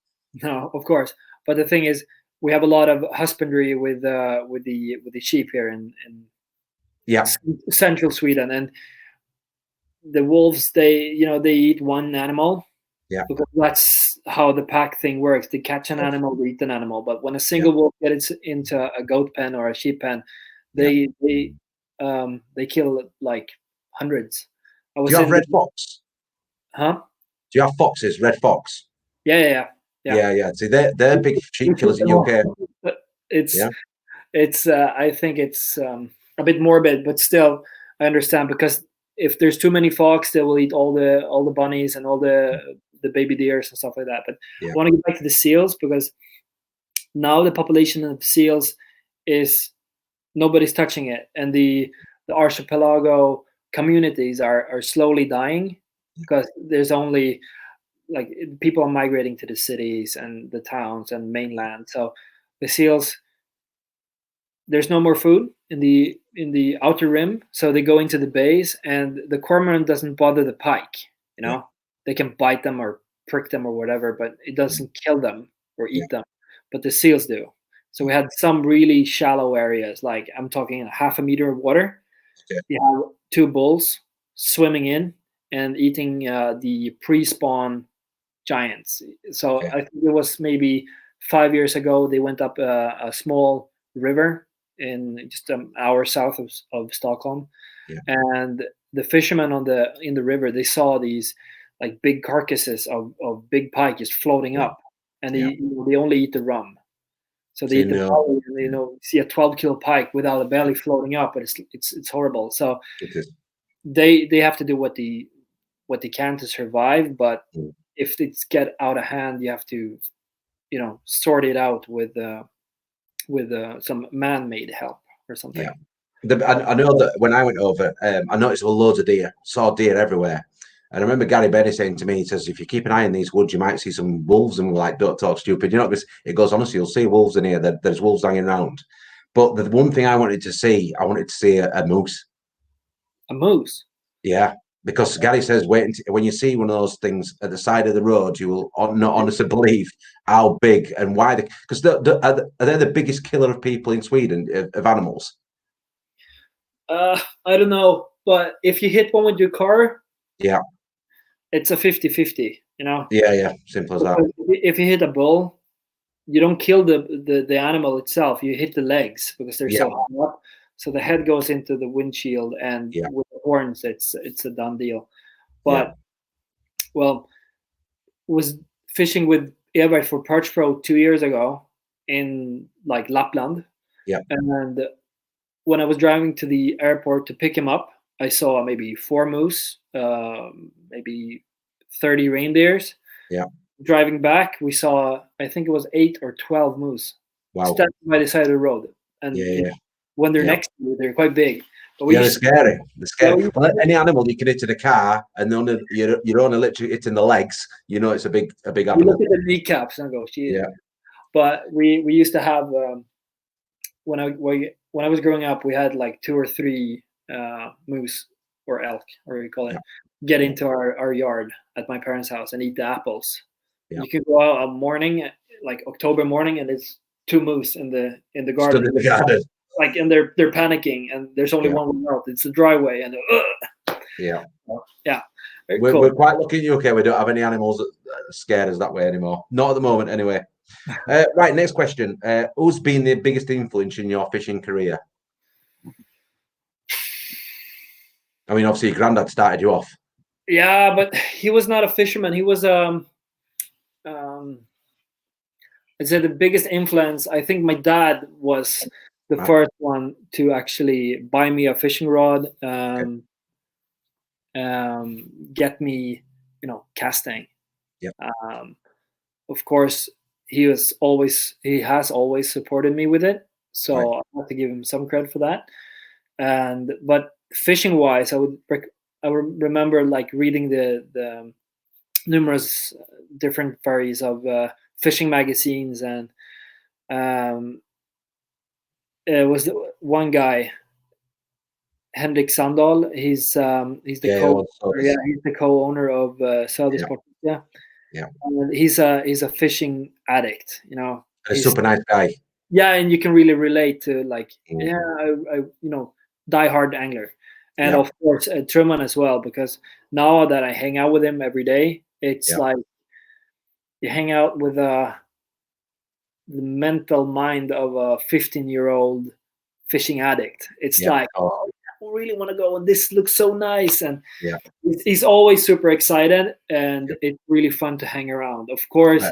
No, of course. But the thing is, we have a lot of husbandry with the sheep here in central Sweden, and the wolves, they eat one animal. Yeah. Because that's how the pack thing works. They catch an animal, they eat an animal. But when a single wolf gets into a goat pen or a sheep pen, they kill like hundreds. Do you have red fox? Huh? Do you have foxes? Red fox? Yeah. See, they're big sheep killers in UK. It's it's I think it's a bit morbid, but still I understand, because if there's too many fox, they will eat all the bunnies and all the baby deers and stuff like that. But Yeah. I want to get back to the seals, because now the population of seals is, nobody's touching it, and the archipelago communities are slowly dying, because there's only, like, people are migrating to the cities and the towns and mainland. So the seals, there's no more food in the outer rim, so they go into the bays, and the cormorant doesn't bother the pike. They can bite them or prick them or whatever, but it doesn't kill them or eat them. But the seals do. So we had some really shallow areas, like I'm talking half a meter of water. Okay. You have two bulls swimming in and eating the pre-spawn giants. So I think it was maybe 5 years ago, they went up a small river in just an hour south of Stockholm, and the fishermen in the river, they saw these like big carcasses of big pike just floating up, and they only eat the rump. So they eat the belly, and see a 12-kilo pike without a belly floating up, but it's horrible. So they have to do what they can to survive, but if it's get out of hand, you have to sort it out with some man-made help or something. I know that when I went over, I noticed there were loads of deer, saw deer everywhere. And I remember Gary Benny saying to me, he says, if you keep an eye in these woods, you might see some wolves. And we're like, don't talk stupid. Because it goes, honestly, you'll see wolves in here. There's wolves hanging around. But the one thing I wanted to see a moose. A moose? Yeah. Because Gary says, when you see one of those things at the side of the road, you will not honestly believe how big and why. Because are they the biggest killer of people in Sweden, of animals? I don't know. But if you hit one with your car, it's a 50-50, Yeah, simple as that. If you hit a bull, you don't kill the animal itself. You hit the legs, because they're so high up. So the head goes into the windshield, and with the horns, it's a done deal. But was fishing with Evert for Perch Pro 2 years ago in like Lapland. And when I was driving to the airport to pick him up, I saw maybe 4 moose, maybe 30 reindeers. Driving back, we saw, I think it was 8 or 12 moose standing by the side of the road. And when they're next to you, they're quite big. But they're scary. They're scary. Well, any animal you can hit in a car, and you're only literally hitting the legs, it's a big animal. You look at the kneecaps and go, geez. But we used to have, when I was growing up, we had like 2 or 3 moose or elk, or we call it, get into our yard at my parents' house and eat the apples. You can go out a morning, like October morning, and it's 2 moose in the garden. Stood in the garden. Like, and they're panicking, and there's only one way out. It's a driveway, and We're quite lucky in the UK. We don't have any animals that scared us that way anymore. Not at the moment, anyway. Right, next question. Who's been the biggest influence in your fishing career? I mean, obviously, your granddad started you off. Yeah, but he was not a fisherman. He was I'd say the biggest influence. I think my dad was the first one to actually buy me a fishing rod, get me, casting. Of course, he has always supported me with it, so I have to give him some credit for that. But fishing wise, I would remember like reading the numerous different varieties of fishing magazines, and it was one guy, Henrik Sandahl. He's the co-owner of Södersport. And he's a fishing addict. A super nice guy. Yeah, and you can really relate to like diehard angler, and of course Truman as well, because now that I hang out with him every day, it's like you hang out with the mental mind of a 15-year-old fishing addict. It's like, oh, I really want to go, and this looks so nice, and he's always super excited, and it's really fun to hang around. Of course,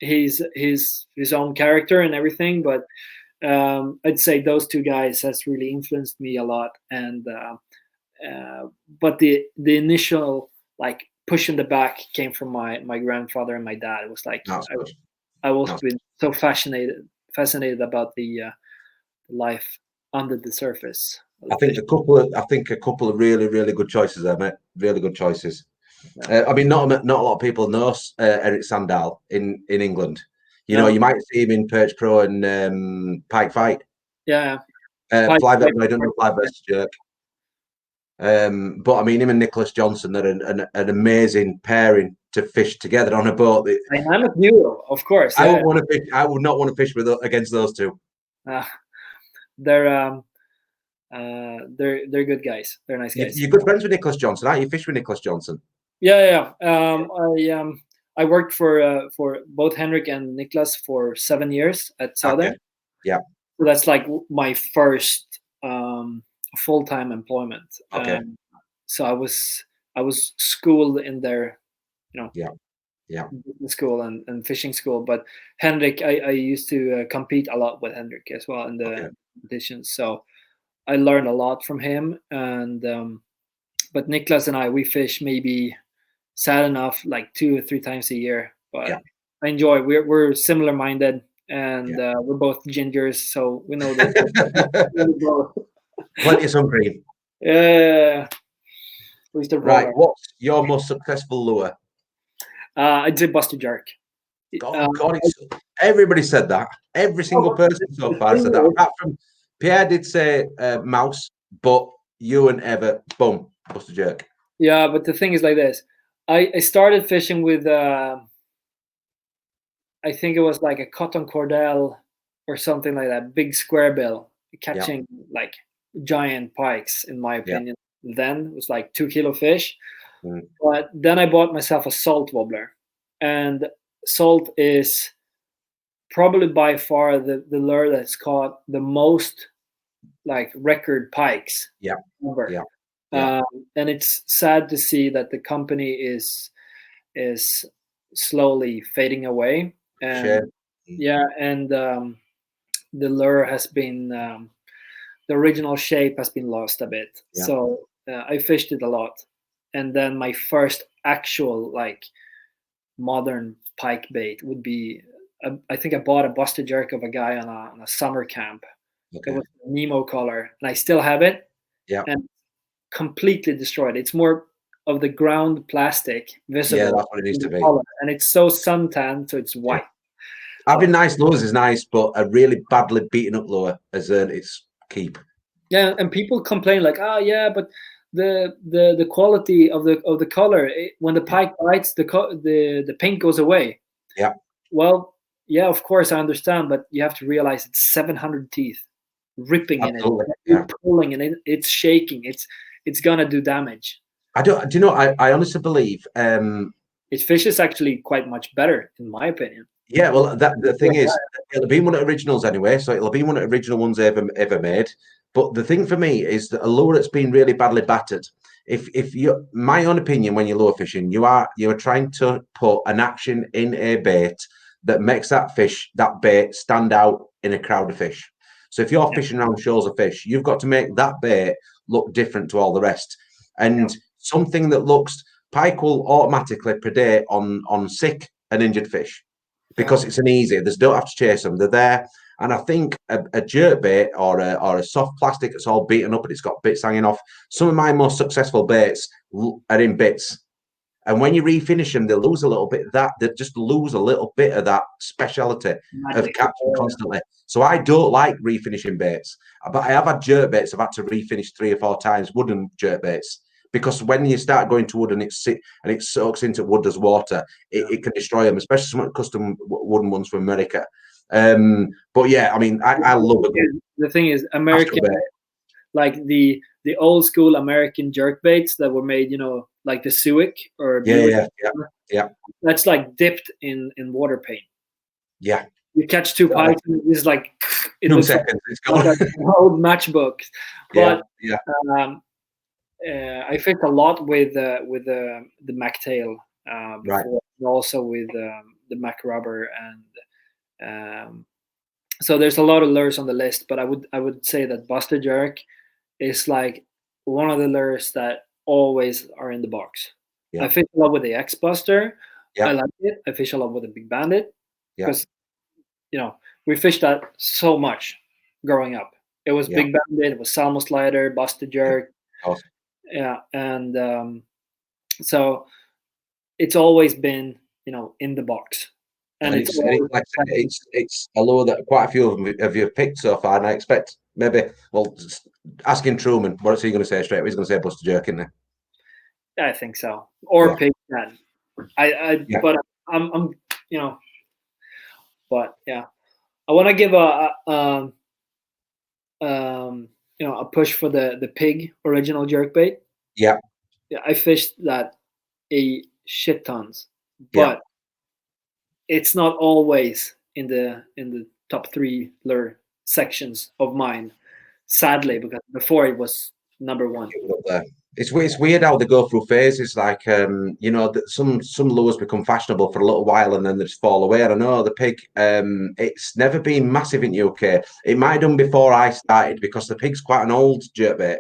he's his own character and everything, but I'd say those two guys has really influenced me a lot. And but the initial like push in the back came from my grandfather and my dad. It was like I was been so fascinated about the life under the surface. I think a couple of really, really good choices there, mate. Really good choices. Yeah. I mean, not a lot of people know Eric Sandal in England. You know, you might see him in Perch Pro and Pike Fight. Yeah. Fly versus jerk. But I mean, him and Nicholas Johnson, they're an amazing pairing to fish together on a boat. Dynamic duo, of course. I would not want to fish against those two. They're good guys. They're nice guys. You're good friends with Nicholas Johnson, aren't you? Fish with Nicholas Johnson. Yeah. I worked for both Henrik and Nicholas for 7 years at Southern. Okay. Yeah. So that's like my first full-time employment. Okay. So I was schooled in their, school and fishing school. But Henrik, I used to compete a lot with Henrik as well in the competitions. So I learned a lot from him. And but Nicholas and we fish maybe, sad enough, like 2 or 3 times a year. But I enjoy. We're similar minded, and we're both gingers, so we know that. Plenty of sun cream. Yeah. Right. What's your most successful lure? I did Buster Jerk. God, everybody said that. Every single person so far said that. Apart from Pierre did say mouse, but you and Eva, boom, Buster Jerk. Yeah, but the thing is like this. I started fishing with I think it was like a cotton cordell or something like that, big square bill, catching like giant pikes, in my opinion. Then it was like 2 kilo fish. But then I bought myself a salt wobbler, and salt is probably by far the lure that's caught the most like record pikes ever. And it's sad to see that the company is slowly fading away. And and the lure has been the original shape has been lost a bit. So I fished it a lot, and then my first actual like modern pike bait would be I think I bought a Buster Jerk of a guy on a summer camp. It was a Nemo color, and I still have it. And completely destroyed. It's more of the ground plastic visible. Yeah, that's what it needs to be. Color. And it's so suntanned, so it's white. Having nice lures is nice, but a really badly beaten up lure has earned its keep. Yeah, and people complain like, but the quality of the color, when the pike bites, the paint goes away. Yeah. Well, yeah, of course I understand, but you have to realize it's 700 teeth ripping in it, you're pulling, and it's shaking. It's gonna do damage. Do you know? I honestly believe its fish is actually quite much better, in my opinion. Yeah, well, the thing is, it'll be one of the originals anyway, so it'll be one of the original ones ever made. But the thing for me is that a lure that's been really badly battered. If you, my own opinion, when you're lure fishing, you are trying to put an action in a bait that makes that bait stand out in a crowd of fish. So if you're fishing around shoals of fish, you've got to make that bait look different to all the rest. And something that looks, pike will automatically predate on sick and injured fish because it's an easy. They don't have to chase them. They're there. And I think a jerk bait or a soft plastic that's all beaten up and it's got bits hanging off. Some of my most successful baits are in bits. And when you refinish them, they lose a little bit of that. They just lose a little bit of that speciality of catching constantly. So I don't like refinishing baits. But I have had jerk baits I've had to refinish 3 or 4 times, wooden jerk baits. Because when you start going to wood and it soaks into wood as water, it can destroy them, especially some custom wooden ones from America. But yeah, I mean, I love it. The thing is, American, like the old school American jerk baits that were made, like the Suic or yeah. That's like dipped in water paint. Yeah, you catch 2 pikes and it's like 2 seconds. It's gone. Like an old matchbook. But I fished a lot with the MacTail before, and also with the Mac Rubber and So there's a lot of lures on the list, but I would say that Buster Jerk is like one of the lures that always are in the box. Yeah. I fish a lot with the X Buster. Yeah. I like it. I fish a lot with the Big Bandit Yeah. because we fished that so much growing up. It was Big Bandit, it was Salmo Slider, Buster Jerk, and so it's always been in the box. And it's a lure that quite a few of you have picked so far, and I expect maybe, well, asking Truman, what's he going to say straight away? He's going to say Buster Jerk, isn't he? I think so, or Pig. But I'm but yeah, I want to give a push for the Pig original jerkbait. Yeah, I fished that a shit tons, but it's not always in the top 3 lure sections of mine, sadly, because before it was number 1. It's weird how they go through phases. Like some lures become fashionable for a little while and then they just fall away. I don't know, the Pig. It's never been massive in UK. It might have done before I started because the Pig's quite an old jerkbait.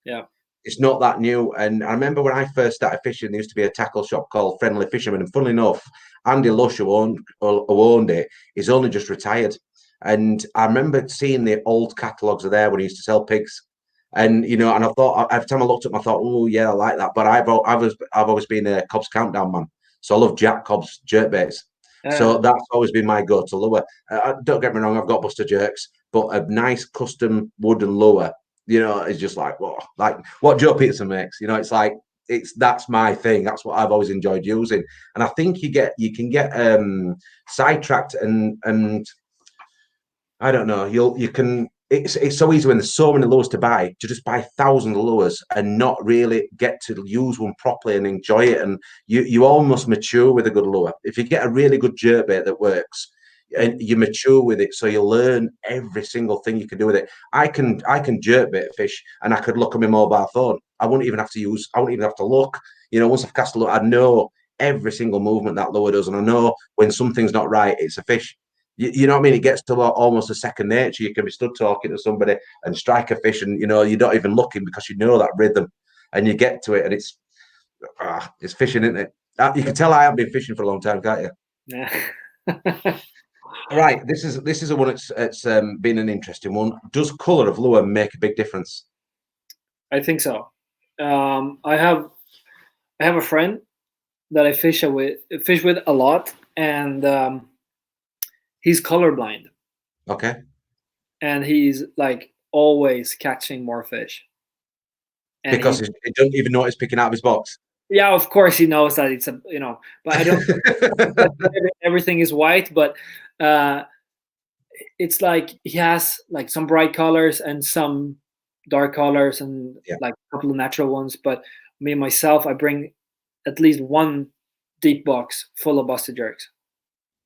Yeah. It's not that new. And I remember when I first started fishing, there used to be a tackle shop called Friendly Fisherman. And funnily enough, Andy Lush, who owned it, he's only just retired. And I remember seeing the old catalogues are there when he used to sell pigs. And and I thought every time I looked at them, I thought, oh yeah, I like that. But I've always been a Cobb's Countdown man, so I love Jack Cobb's jerkbaits. So that's always been my go-to lure. Don't get me wrong, I've got Buster Jerks, but a nice custom wooden lure, is just like, whoa, like what Joe Peterson makes. It's like that's my thing. That's what I've always enjoyed using. And I think you can get sidetracked and I don't know. You can. It's so easy when there's so many lures to buy to just buy thousands of lures and not really get to use one properly and enjoy it. And you almost mature with a good lure. If you get a really good jerkbait that works, and you mature with it, so you learn every single thing you can do with it. I can jerkbait a fish and I could look on my mobile phone. I wouldn't even have to look. Once I've cast a lure, I know every single movement that lure does, and I know when something's not right, it's a fish. You know what I mean? It gets to almost a second nature. You can be stood talking to somebody and strike a fish, and you're not even looking because you know that rhythm, and you get to it, and it's fishing, isn't it? You can tell I haven't been fishing for a long time, can't you? Yeah. Right. This is a one. It's been an interesting one. Does color of lure make a big difference? I think so. I have a friend that I fish with a lot, and he's colorblind. Okay. And he's like always catching more fish. And because he doesn't even know it's picking out of his box. Yeah, of course he knows that it's but I don't everything is white, but it's like he has like some bright colors and some dark colors and like a couple of natural ones. But me myself, I bring at least one deep box full of Buster Jerks.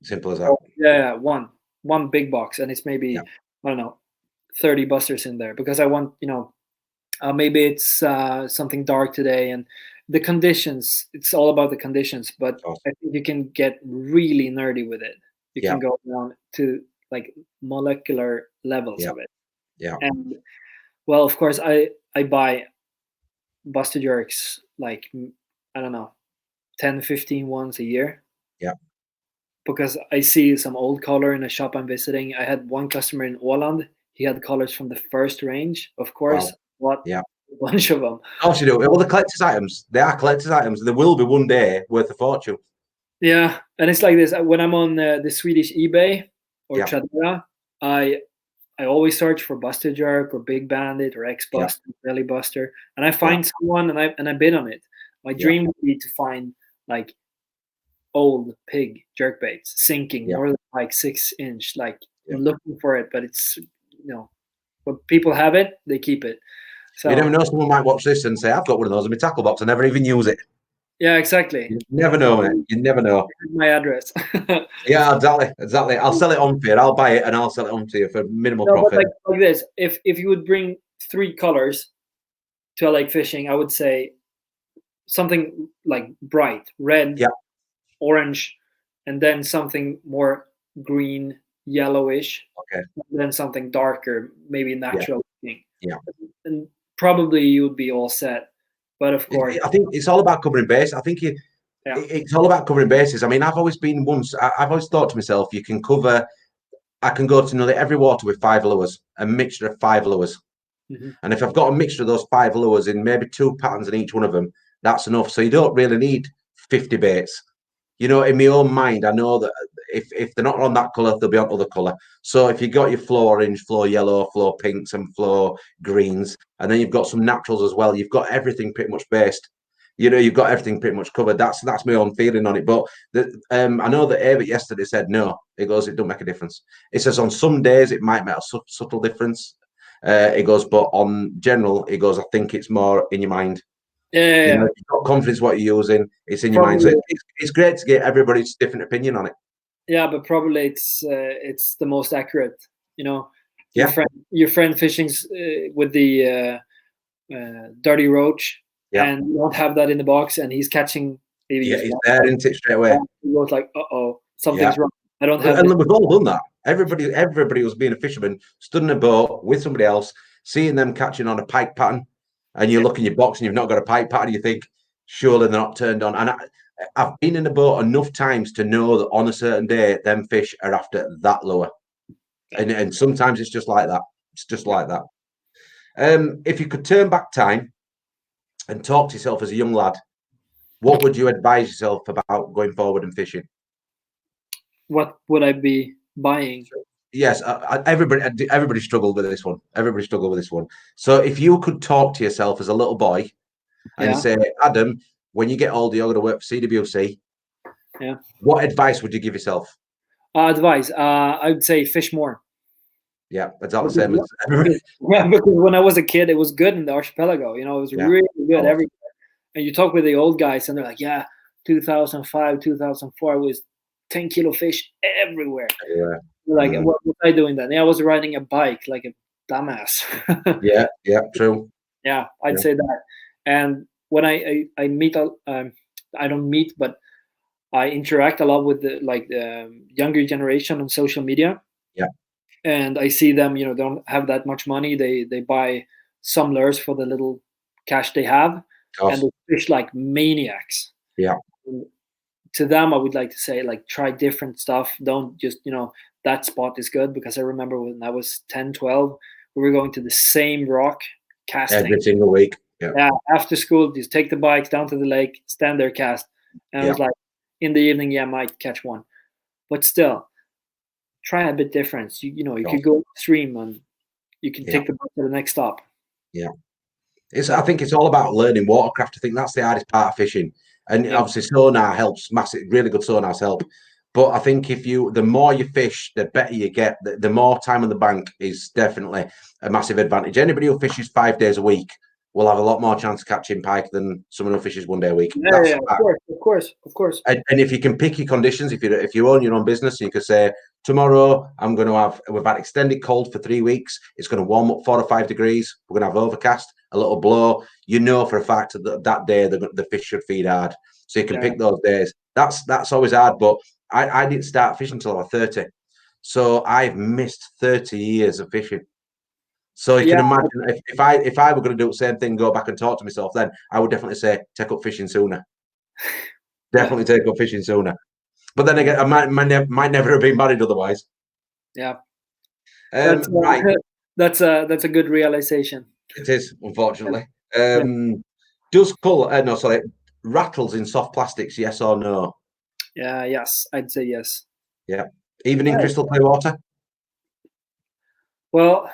Simple as that. Yeah, one big box, and it's maybe I don't know 30 busters in there because I want maybe it's something dark today and the conditions. It's all about the conditions, but I think you can get really nerdy with it. You can go down to like molecular levels of it. Yeah. And well, of course, I buy Buster Jerks like I don't know 10, 15 ones a year. Yeah. Because I see some old color in a shop I'm visiting. I had one customer in Åland. He had colors from the first range, of course. Wow. A bunch of them. Of course you do. Well, the collector's items. They are collector's items. There will be one day worth a fortune. Yeah, and it's like this. When I'm on the Swedish eBay or Tradera, I always search for Buster Jerk or Big Bandit or X Buster, Belly Buster, and I find someone and I bid on it. My dream would be to find like old pig jerkbaits sinking more than like 6-inch. Like I'm looking for it, but it's when people have it, they keep it. So you never know, someone might watch this and say, I've got one of those in my tackle box. I never even use it. Yeah, exactly. You never know, man. You never know. My address. Yeah, exactly. I'll sell it on for you. I'll buy it and I'll sell it on to you for minimal profit. Like this, if you would bring 3 colors to lake fishing, I would say something like bright red, orange, and then something more green yellowish, Okay. then something darker, maybe natural looking. Yeah. And probably you would be all set. But of course, I think it's all about covering base. I think it's all about covering bases. I mean, I've always thought to myself, I can go to nearly every water with 5 lures, a mixture of 5 lures. Mm-hmm. And if I've got a mixture of those 5 lures in maybe 2 patterns in each one of them, that's enough. So you don't really need 50 baits. You know, in my own mind, I know that if they're not on that colour, they'll be on other colour. So if you've got your flow orange, flow yellow, flow pinks, and flow greens, and then you've got some naturals as well, you've got everything pretty much based. You know, you've got everything pretty much covered. That's my own feeling on it. But I know that Avett yesterday said no. It goes, it don't make a difference. It says on some days it might make a subtle difference. It goes, but on general, it goes, I think it's more in your mind. Yeah. You know, you've got confidence what you're using, it's in your mind. So it's great to get everybody's different opinion on it. Yeah, but probably it's the most accurate. You know, Yeah. your friend fishing's with the dirty roach, and you don't have that in the box, and he's catching. Maybe he's there, isn't it, straight away? He goes like, "Uh-oh, something's wrong. I don't have." And we've all done that. Everybody who's being a fisherman stood in a boat with somebody else, seeing them catching on a pike pattern, and you look in your box and you've not got a pike pattern. You think, surely they're not turned on. And I've been in a boat enough times to know that on a certain day, them fish are after that lure. And sometimes it's just like that. It's just like that. If you could turn back time and talk to yourself as a young lad, what would you advise yourself about going forward and fishing? What would I be buying? Yes, everybody struggled with this one. Everybody struggled with this one. So if you could talk to yourself as a little boy and say, Adam, when you get older, you're going to work for CWC. Yeah. What advice would you give yourself? Advice. I would say fish more. Yeah, exactly the same as everybody. Yeah, because when I was a kid, it was good in the archipelago. You know, it was really good everywhere. And you talk with the old guys, and they're like, "Yeah, 2005, 2004 was 10-kilo fish everywhere." Like, what was I doing then? Yeah, I was riding a bike like a dumbass. yeah, true. Yeah, I'd say that. And when I meet, I don't meet, but I interact a lot with the younger generation on social media. Yeah. And I see them, you know, don't have that much money. They buy some lures for the little cash they have, and they fish like maniacs. Yeah. And to them, I would like to say, like, try different stuff. Don't just, you know, that spot is good, because I remember when I was 10, 12, we were going to the same rock casting every single week. Yeah. After school, just take the bikes down to the lake, stand there, cast. And I was like, in the evening, I might catch one, but still, try a bit different. You know, you could go upstream and you can take the boat to the next stop. Yeah. I think it's all about learning watercraft. I think that's the hardest part of fishing. And obviously sonar helps massive, really good sonars help. But I think the more you fish, the better you get. The more time on the bank is definitely a massive advantage. Anybody who fishes 5 days a week will have a lot more chance of catching pike than someone who fishes 1 day a week. Of course. And if you can pick your conditions, if you own your own business, you could say, tomorrow we've had extended cold for 3 weeks. It's going to warm up 4 or 5 degrees. We're going to have overcast, a little blow. You know for a fact that day the fish should feed hard. So you can pick those days. That's always hard. But I didn't start fishing until I was 30. So I've missed 30 years of fishing. So you can imagine if I were going to do the same thing, go back and talk to myself, then I would definitely say take up fishing sooner. Definitely take up fishing sooner. But then again, I might never have been married otherwise. Yeah. Right. That's a good realization. It is, unfortunately. Does rattles in soft plastics, yes or no? Yes, I'd say yes. Yeah. Even in crystal clear water? Well,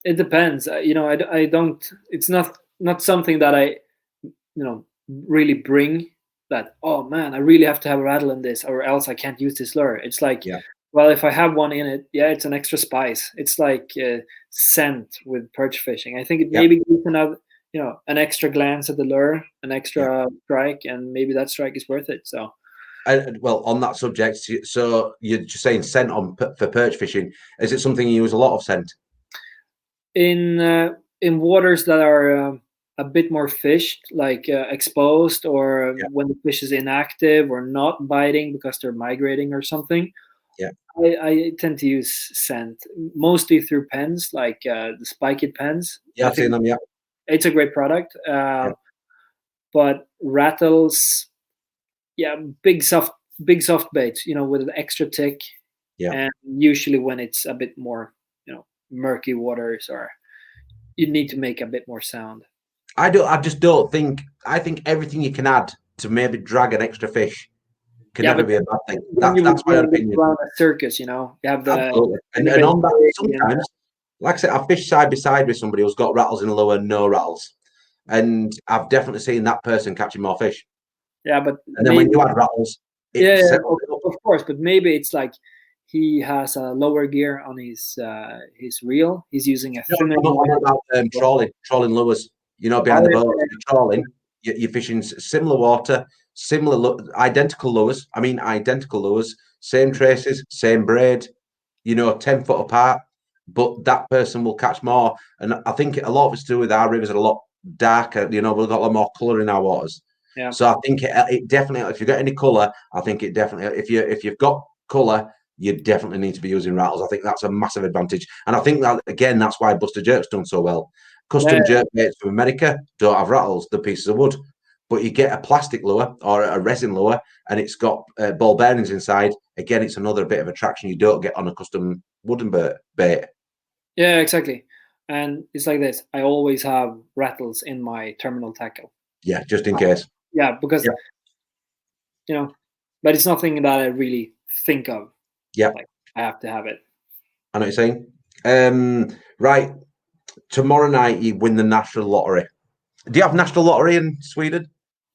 it depends. You know, I don't. It's not something that I, you know, really bring. That, oh man, I really have to have a rattle in this, or else I can't use this lure. It's like, well, if I have one in it, it's an extra spice. It's like scent with perch fishing. I think it maybe gives another, you know, an extra glance at the lure, an extra strike, and maybe that strike is worth it. So. Well, on that subject, so you're just saying scent for perch fishing. Is it something you use a lot of scent? In waters that are a bit more fished, like exposed, or when the fish is inactive or not biting because they're migrating or something. I tend to use scent mostly through pens, like the spiked pens. Yeah, I've seen them. Yeah, it's a great product. But rattles, yeah, big soft baits, with an extra tick. Yeah. And usually when it's a bit more, murky waters, or you need to make a bit more sound. I just don't think. I think everything you can add to maybe drag an extra fish can never be a bad thing. That's my opinion. Around a circus, you have the absolutely. And on that, sometimes, like I said, I've fished side by side with somebody who's got rattles in the lure, no rattles, and I've definitely seen that person catching more fish. Yeah, but and then when you add rattles, of course, but maybe it's like he has a lower gear on his reel. He's using a thinner. About trawling lures. Behind the boat, you're trawling. You're fishing similar water, identical lures. Identical lures, same traces, same braid. 10 foot apart, but that person will catch more. And I think a lot of it's to do with our rivers are a lot darker. We've got a lot more colour in our waters. Yeah. So I think it definitely, if you got any colour, I think it definitely, if you've got colour, you definitely need to be using rattles. I think that's a massive advantage. And I think that, again, that's why Buster Jerk's done so well. Custom jerk baits from America don't have rattles, they're pieces of wood. But you get a plastic lure or a resin lure and it's got ball bearings inside. Again, it's another bit of attraction you don't get on a custom wooden bait. Yeah, exactly. And it's like this. I always have rattles in my terminal tackle. Yeah, just in case. Yeah, because, but it's nothing that I really think of. Yeah. Like, I have to have it. I know what you're saying. Right. Tomorrow night, you win the national lottery. Do you have national lottery in Sweden?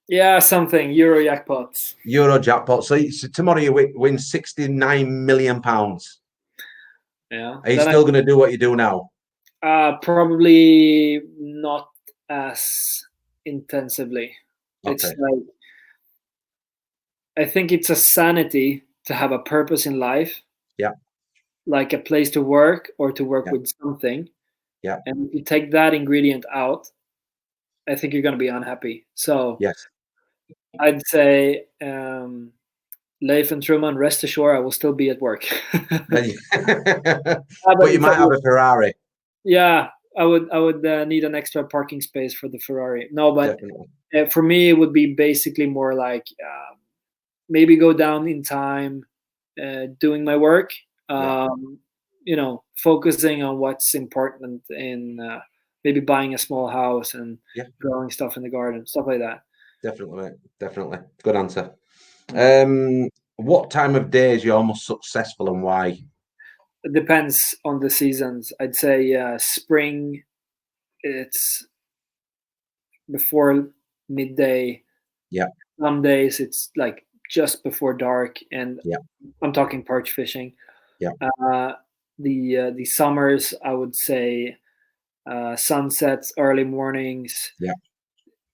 Yeah, something. Euro jackpots. Euro jackpot. So tomorrow you win £69 million. Yeah. Are you still going to do what you do now? Probably not as intensively. Okay. It's like, I think it's a sanity to have a purpose in life. Yeah. Like a place to work or to work with something. Yeah. And if you take that ingredient out, I think you're going to be unhappy. So yes, I'd say, Leif and Truman, rest assured, I will still be at work. but you might have a Ferrari. Yeah, I would need an extra parking space for the Ferrari. No, but for me, it would be basically more like maybe go down in time, doing my work. Focusing on what's important in maybe buying a small house and growing stuff in the garden, stuff like that. Definitely, mate. Definitely. Good answer. What time of day is you're most successful and why? It depends on the seasons. I'd say spring, it's before midday. Yeah. Some days it's like just before dark, and I'm talking perch fishing. Yeah. The summers, I would say sunsets, early mornings. Yeah.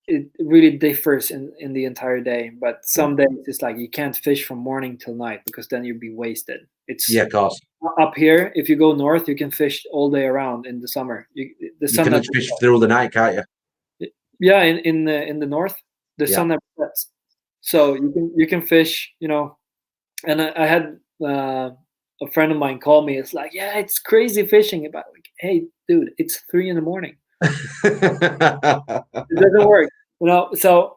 It really differs in the entire day, but some days it's like you can't fish from morning till night because then you'd be wasted. It's of course. Up here, if you go north, you can fish all day around in the summer. You can fish through the night, can't you? Yeah, in the north, the sun never sets, so you can fish. And I had a friend of mine call me. It's like, yeah, it's crazy fishing. About like, hey, dude, it's 3 a.m. It doesn't work, So,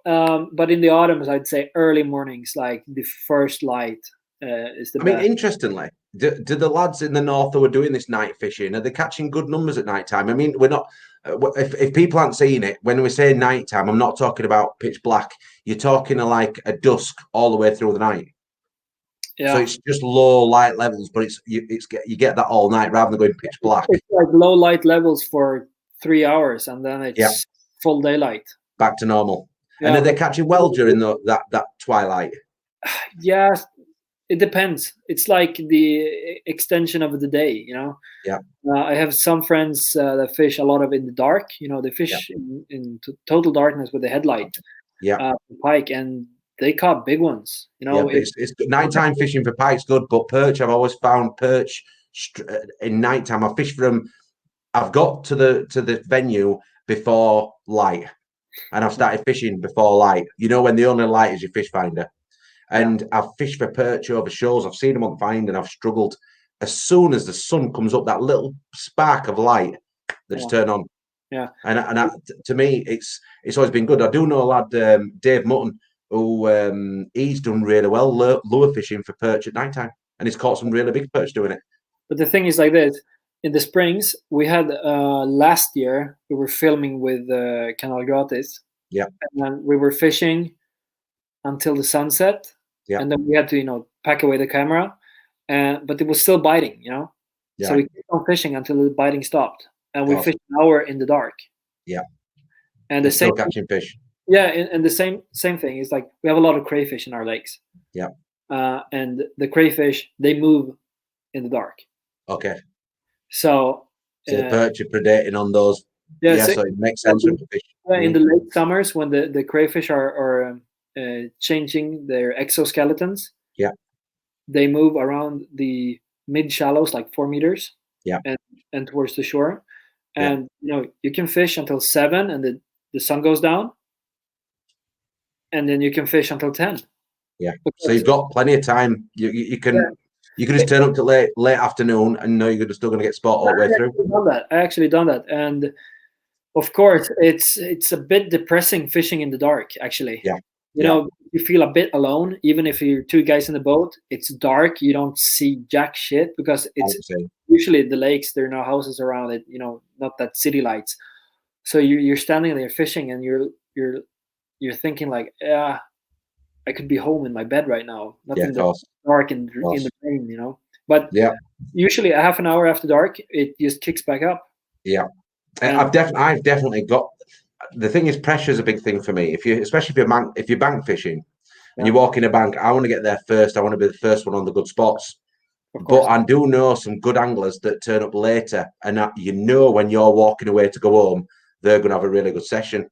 but in the autumns, I'd say early mornings, like the first light, is the best. Interestingly, do the lads in the north who are doing this night fishing, are they catching good numbers at night time? We're not. If people aren't seeing it, when we say night time, I'm not talking about pitch black. You're talking like a dusk all the way through the night. Yeah. So it's just low light levels, but you get that all night rather than going pitch black. It's like low light levels for 3 hours, and then it's full daylight. Back to normal. Yeah. And are they catching well during that twilight? Yes, it depends. It's like the extension of the day, Yeah. I have some friends that fish a lot in the dark. They fish in total darkness with a headlight. Yeah. Pike, and they caught big ones. It's nighttime fishing for pike's good, but perch, I've always found perch in nighttime. I fish for them. I've got to the venue before light, and I've started fishing before light. When the only light is your fish finder. And I've fished for perch over shows. I've seen them on Find, and I've struggled. As soon as the sun comes up, that little spark of light, they just turn on. Yeah. And to me, it's always been good. I do know a lad, Dave Mutton, who he's done really well lure fishing for perch at night time, and he's caught some really big perch doing it. But the thing is like this: in the springs, we had last year we were filming with Canal Gratis. Yeah. And then we were fishing until the sunset. Yeah. And then we had to, pack away the camera. But it was still biting, Yeah. So we kept on fishing until the biting stopped. And we Awesome. fished an hour in the dark. Yeah. And the same still catching fish. Yeah, and the same thing is like we have a lot of crayfish in our lakes. Yeah. And the crayfish, they move in the dark. Okay. So the perch are predating on those. Yeah, so it makes sense with the fish. Yeah, in the late summers when the crayfish are changing their exoskeletons. Yeah. They move around the mid shallows, like 4 meters. Yeah. And towards the shore. And you can fish until 7 and the sun goes down. And then you can fish until 10. Yeah. So you've got plenty of time. You can just turn up to late afternoon and know you're still going to get spot all the way through. I actually done that. And of course it's a bit depressing fishing in the dark, actually. Yeah. You feel a bit alone, even if you're 2 guys in the boat. It's dark, you don't see jack shit because it's usually the lakes, there are no houses around it, not that city lights. So you're standing there fishing and you're thinking like, I could be home in my bed right now. Nothing dark in the rain, But usually a half an hour after dark, it just kicks back up. Yeah. I've definitely got. The thing is, pressure is a big thing for me. Especially if you're bank fishing and you walk in a bank, I want to get there first. I want to be the first one on the good spots. But I do know some good anglers that turn up later, and when you're walking away to go home, they're going to have a really good session.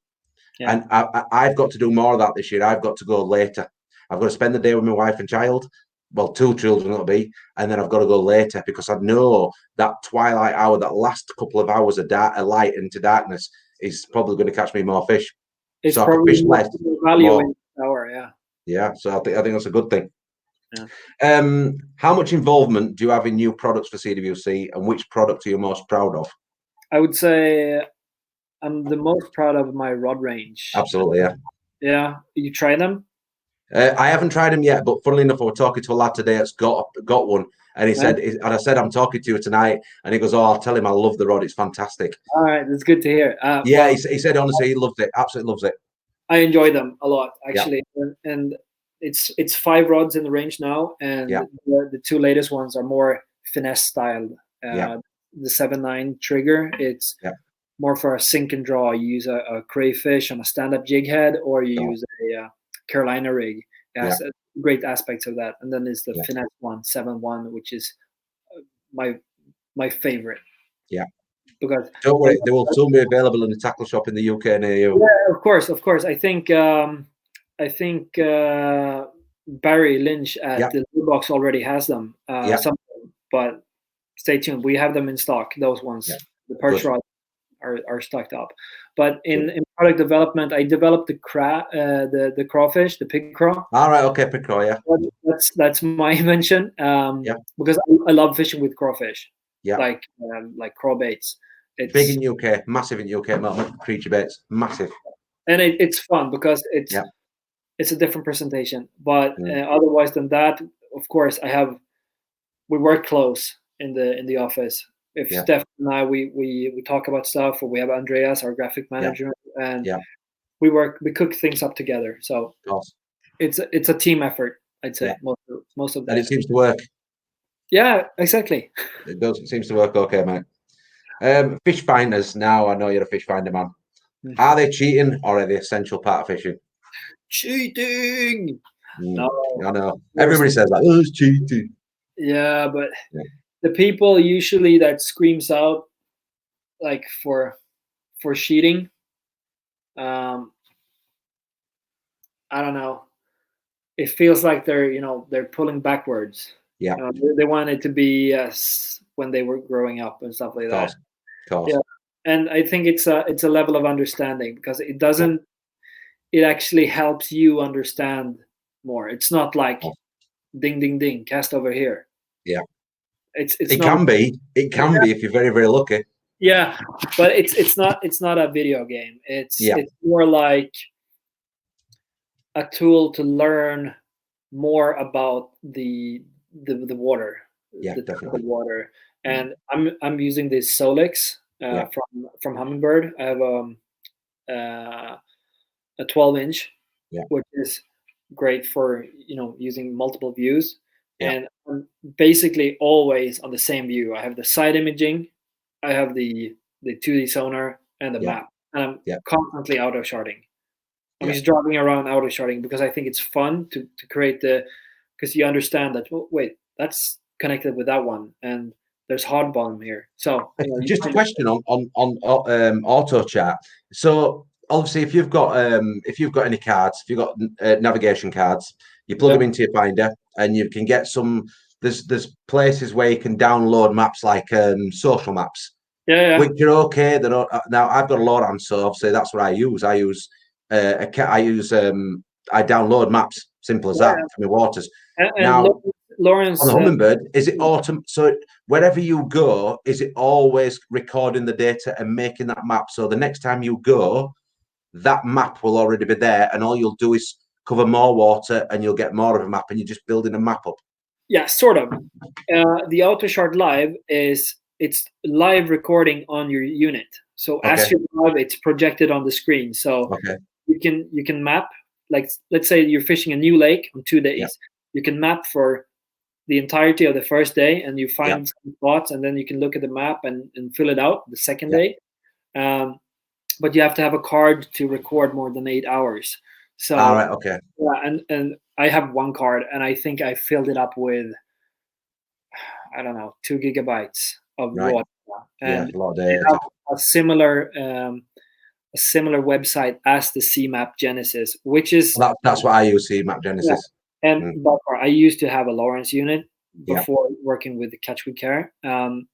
Yeah. And I've got to do more of that this year. I've got to go later. I've got to spend the day with my wife and child. Well, 2 children it'll be, and then I've got to go later because I know that twilight hour, that last couple of hours of light into darkness, is probably going to catch me more fish. It's so probably I can fish less. Value in the hour, yeah. Yeah, so I think that's a good thing. Yeah. How much involvement do you have in new products for CWC, and which product are you most proud of? I would say I'm the most proud of my rod range. Absolutely, yeah. Yeah, you try them? I haven't tried them yet, but funnily enough, I was talking to a lad today that's got one, and he said, and I said, I'm talking to you tonight, and he goes, I'll tell him I love the rod, it's fantastic. All right, that's good to hear. He said honestly he loves it, absolutely loves it. I enjoy them a lot, actually, and it's 5 rods in the range now, and the 2 latest ones are more finesse styled. The 7.9 trigger, it's more for a sink and draw. You use a crayfish on a stand-up jig head, or you use a Carolina rig. It has great aspects of that. And then there's the finesse one, 7.1, which is my favorite. Yeah. Because don't worry, they will soon be available in the tackle shop in the UK near you. Yeah, of course. I think Barry Lynch at the Blue Box already has them. But stay tuned. We have them in stock. Those ones, the Perch rods are stocked up. But in product development, I developed the crawfish, the pig craw. All right, okay, pig craw, yeah. That's my invention. Because I love fishing with crawfish. Yeah. Like crawbaits. It's big in UK, massive in UK, creature baits, massive. And it's fun because it's a different presentation. But otherwise than that, of course, we work close in the office. If Steph and I we talk about stuff, or we have Andreas, our graphic manager, and we cook things up together. So it's a team effort, I'd say. Most of that. And it seems to work. Yeah, exactly. It does. It seems to work okay, mate. Fish finders. Now I know you're a fish finder, man. Are they cheating, or are they essential part of fishing? Cheating. No, I know. Everybody says that. Oh, it's cheating. Yeah, but the people usually that screams out like for cheating, I don't know. It feels like they're pulling backwards. Yeah, they want it to be when they were growing up and stuff like that. Yeah, and I think it's a level of understanding because it doesn't. It actually helps you understand more. It's not like ding ding ding, cast over here. Yeah. It can be if you're very, very lucky. Yeah, but it's not a video game. It's more like a tool to learn more about the water. Definitely. The water. And I'm using this Solix from Humminbird. I have a 12-inch, which is great for using multiple views. And I'm basically always on the same view. I have the side imaging, I have the 2D sonar, and the map, and I'm constantly auto sharding. I'm just driving around auto sharding because I think it's fun to create because you understand that, well, wait, that's connected with that one, and there's hard bottom here. So just a question on auto chart. So obviously, if you've got any cards, if you've got navigation cards, you plug them into your Finder, and you can get some. There's places where you can download maps like social maps, which are okay. They're not, now I've got a Lowrance, so obviously that's what I use. I download maps, simple as that, for my waters. And now, Lawrence, on the Humminbird, is it so wherever you go, is it always recording the data and making that map? So the next time you go, that map will already be there, and all you'll do is cover more water, and you'll get more of a map, and you're just building a map up. Yeah, sort of. The AutoShard Live it's live recording on your unit. So as you drive, it's projected on the screen. So you can map, like, let's say you're fishing a new lake on 2 days. You can map for the entirety of the first day, and you find some spots, and then you can look at the map and fill it out the second day. But you have to have a card to record more than 8 hours. So and I have one card, and I think I filled it up with, I don't know, 2 gigabytes of raw data. And a lot of data. A similar website as the CMap Genesis, which is that's what I use, CMap Genesis. And but I used to have a Lawrance unit before working with the Catch with Care, and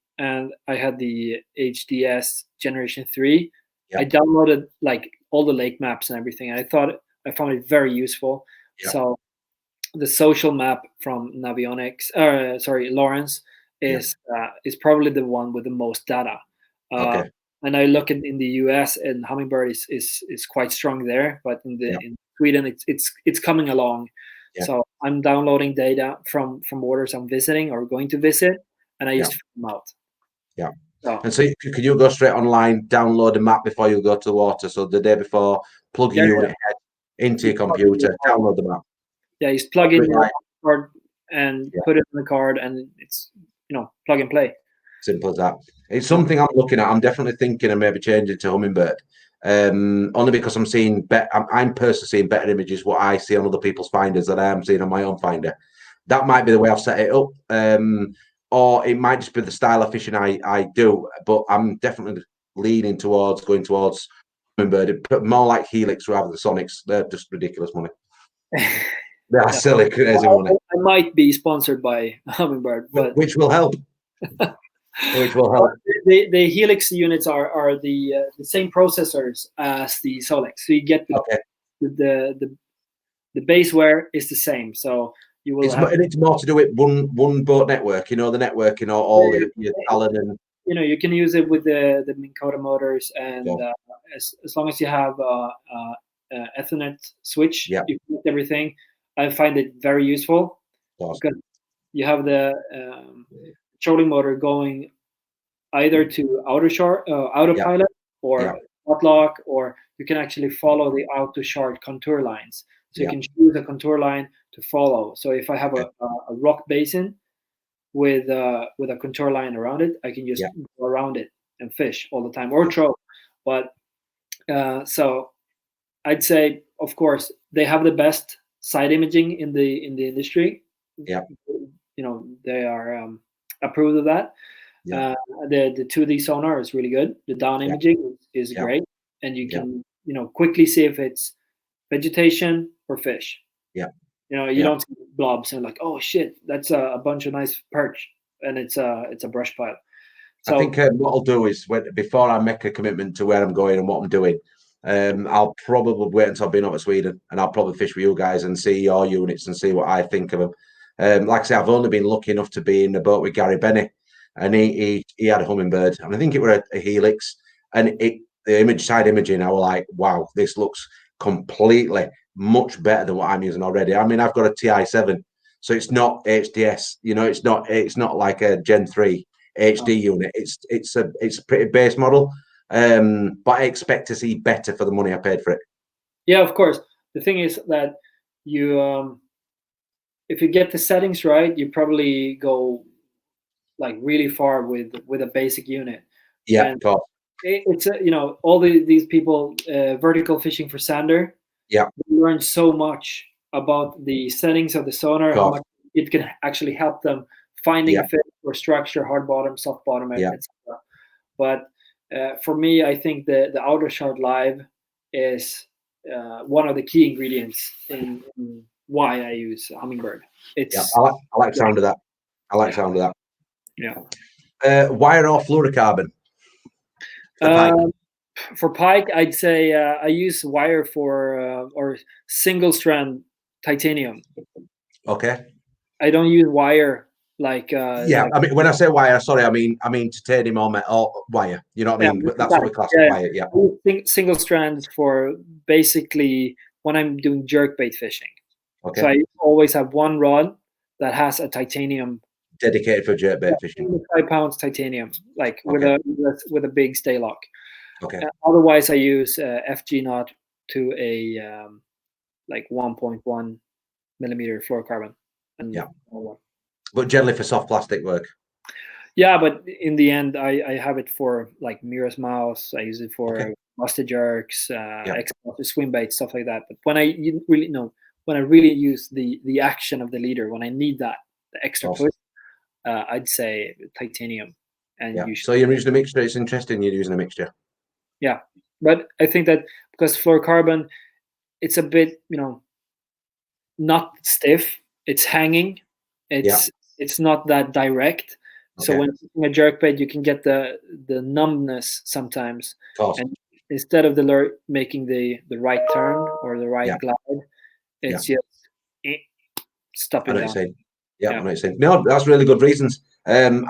I had the HDS Generation 3. I downloaded like all the lake maps and everything, and I found it very useful. So the social map from Lawrance is probably the one with the most data. And I look in the US, and Humminbird is quite strong there, but in Sweden it's coming along. So I'm downloading data from waters I'm visiting or going to visit, and I just fill them out. And so can you go straight online, download a map before you go to the water? So the day before, plug your unit head into your computer, download the map. Yeah, you just plug in your card and put it in the card, and it's plug and play. Simple as that. It's something I'm looking at. I'm definitely thinking of maybe changing to Humminbird. Only because I'm seeing I'm personally seeing better images what I see on other people's finders that I am seeing on my own finder. That might be the way I've set it up, or it might just be the style of fishing I do. But I'm definitely leaning towards going towards Humminbird, but more like Helix rather than Sonics. They're just ridiculous money. They're silly, crazy money. I might be sponsored by Humminbird, but which will help. Which will help. The Helix units are the same processors as the Solix, so you get the baseware is the same. So you will. It's more to do with one boat network. The networking or all your talent and. You can use it with the Minn Kota motors, and as long as you have Ethernet switch, you connect everything. I find it very useful because you have the trolling motor going either to autopilot or hotlock, or you can actually follow the AutoShard contour lines. So you can choose a contour line to follow. So if I have a rock basin with a contour line around it, I can just go around it and fish all the time or troll. But so I'd say, of course, they have the best side imaging in the industry. They are approved of that. The 2D sonar is really good. The down imaging is great, and you can quickly see if it's vegetation or fish. You don't see blobs and like, oh shit, that's a bunch of nice perch, and it's a brush pile. So I think what I'll do is before I make a commitment to where I'm going and what I'm doing, I'll probably wait until I've been over to Sweden, and I'll probably fish with you guys and see your units and see what I think of them. Like I say, I've only been lucky enough to be in the boat with Gary Benny, and he had a hummingbird, and I think it was a helix, and the side imaging, I was like, wow, this looks completely much better than what I'm using already. I mean, I've got a TI7, so it's not HDS, it's not like a Gen 3 HD unit. It's a pretty base model. But I expect to see better for the money I paid for it. Yeah, of course. The thing is that you, if you get the settings right, you probably go like really far with a basic unit. Yeah, and it's all these people vertical fishing for sander. Yeah, they learn so much about the settings of the sonar, how much it can actually help them finding fish or structure, hard bottom, soft bottom, etc. But for me, I think the outer shard live is one of the key ingredients in why I use Hummingbird. I like sound of that. I like sound of that. Yeah. Wire or fluorocarbon? For Pike, I'd say I use wire for or single strand titanium. Okay. I don't use wire like. I mean, when I say wire, sorry, I mean titanium or metal wire. You know what I mean? But that's what we classify it. Yeah. Single strands for basically when I'm doing jerkbait fishing. Okay. So I always have one rod that has a titanium dedicated for jerkbait fishing. 5 pounds titanium, like with a big stay lock. Okay. Otherwise, I use FG knot to a like 1.1 millimeter fluorocarbon. And but generally for soft plastic work. Yeah, but in the end, I have it for like Mira's mouse. I use it for busted jerks, swim bait, stuff like that. But when I really use the action of the leader, when I need the extra push, I'd say titanium. And so you're using a mixture. It's interesting you're using a mixture. Yeah, but I think that because fluorocarbon, it's a bit not stiff. It's hanging. It's not that direct. So when using a jerkbait, you can get the numbness sometimes. And instead of the lure making the right turn or the right glide, it's just stopping down. I know what you're saying. No, that's really good reasons. When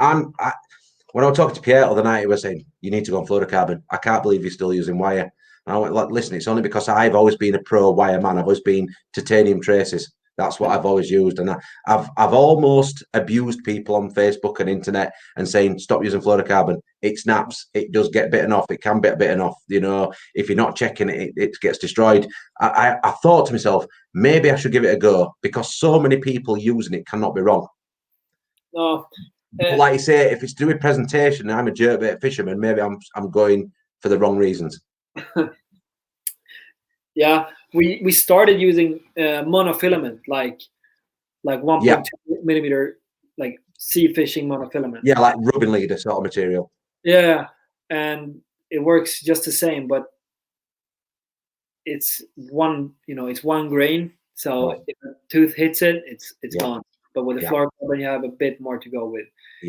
I was talking to Pierre the other night, he was saying, you need to go on fluorocarbon. I can't believe you're still using wire. And I went, listen, it's only because I've always been a pro wire man. I've always been titanium traces. That's what I've always used. And I've almost abused people on Facebook and internet and saying, stop using fluorocarbon. It snaps. It does get bitten off. It can get bitten off. If you're not checking it, it gets destroyed. I thought to myself, maybe I should give it a go because so many people using it cannot be wrong. No. But like you say, if it's to do with presentation and I'm a jerkbait fisherman, maybe I'm going for the wrong reasons. Yeah, we started using monofilament, like 1.2 millimeter, like sea fishing monofilament. Yeah, like rubbing leader sort of material. Yeah, and it works just the same, but it's one grain. So if a tooth hits it, it's gone. But with the fluorocarbon, you have a bit more to go with.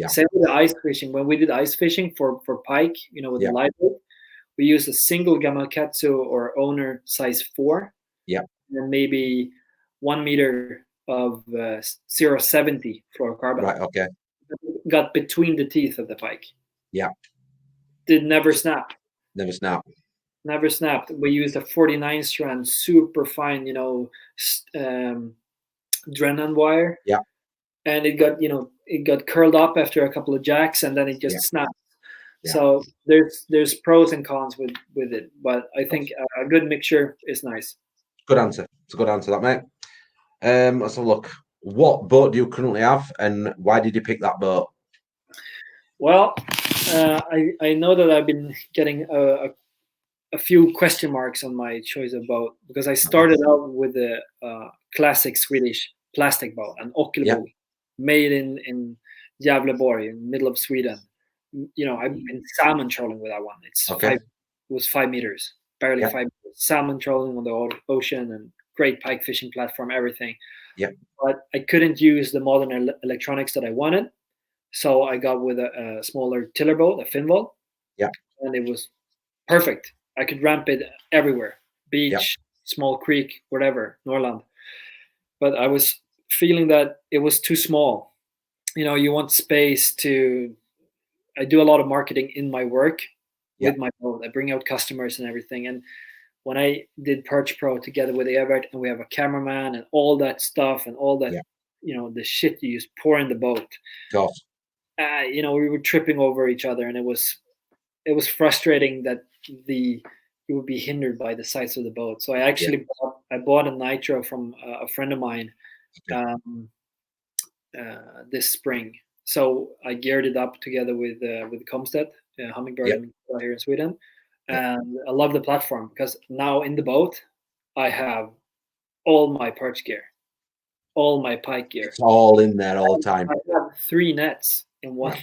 Same with the ice fishing. When we did ice fishing for Pike, with the live bait, we used a single Gamakatsu or owner size 4. And then maybe 1 meter of 0.70 fluorocarbon. Right. Okay. Got between the teeth of the Pike. Yeah. Did never snap. Never snap. Never snapped. We used a 49 strand, super fine, Drennan wire. Yeah. And it got curled up after a couple of jacks, and then it just snapped. Yeah. So there's pros and cons with it, but I think a good mixture is nice. Good answer. It's a good answer, that, mate. Let's have a look. What boat do you currently have, and why did you pick that boat? Well, I know that I've been getting a few question marks on my choice of boat because I started out with a classic Swedish plastic boat, an Ockelbo, made in Gävleborg, in the middle of Sweden. I've been salmon trolling with that one. It was 5 meters, barely 5 meters. Salmon trolling on the ocean and great pike fishing platform, everything. Yeah. But I couldn't use the modern electronics that I wanted, so I got with a smaller tiller boat, a fin boat. Yeah. And it was perfect. I could ramp it everywhere, beach, small creek, whatever, Norland. But I was feeling that it was too small. You want space to. I do a lot of marketing in my work with my boat. I bring out customers and everything. And when I did Perch Pro together with Everett, and we have a cameraman and all that stuff and all that, the shit you just pour in the boat. We were tripping over each other, and it was frustrating that you would be hindered by the size of the boat. So I actually bought a nitro from a friend of mine this spring. So I geared it up together with Comstead, Hummingbird here in Sweden. And I love the platform because now in the boat, I have all my Perch gear, all my Pike gear. It's all in there all the time. I have 3 nets in one.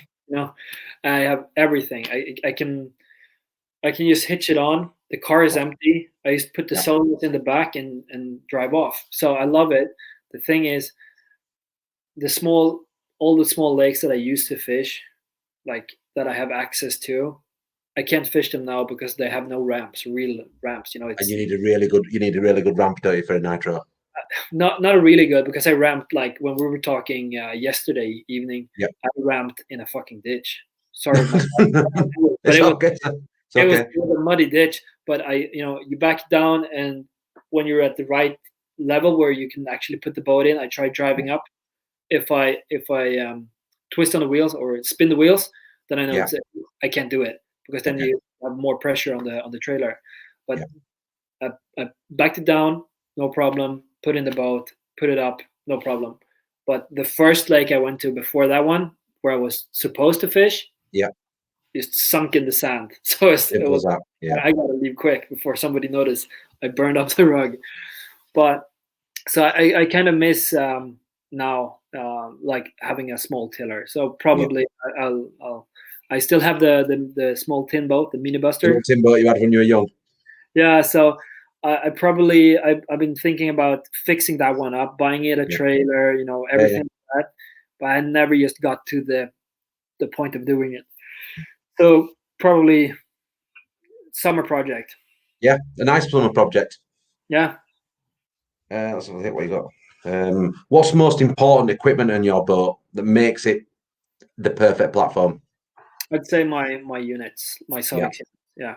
I have everything. I can just hitch it on. The car is empty. I just put the solos in the back and drive off. So I love it. The thing is, all the small lakes that I used to fish, like that I have access to, I can't fish them now because they have no ramps, real ramps. And you need a really good ramp, don't you, for a nitro? Not a really good, because I ramped, like when we were talking yesterday evening. I ramped in a fucking ditch. Sorry, but it was a muddy ditch. But you back it down, and when you're at the right level where you can actually put the boat in, I tried driving up. If I twist on the wheels or spin the wheels, then I know I can't do it, because then you have more pressure on the trailer. But I backed it down, no problem. Put in the boat, put it up, no problem. But the first lake I went to before that one, where I was supposed to fish, just sunk in the sand. So it was I gotta leave quick before somebody noticed I burned up the rug. But so I kind of miss now like having a small tiller. So probably I still have the small tin boat, the mini buster. The tin boat you had when you were young. Yeah, so I've been thinking about fixing that one up, buying it a trailer, everything like that. But I never just got to the point of doing it. So probably summer project. Yeah, a nice summer project. Yeah. Let's have a look what you got. What's most important equipment in your boat that makes it the perfect platform? I'd say my units, my Solix. Yeah.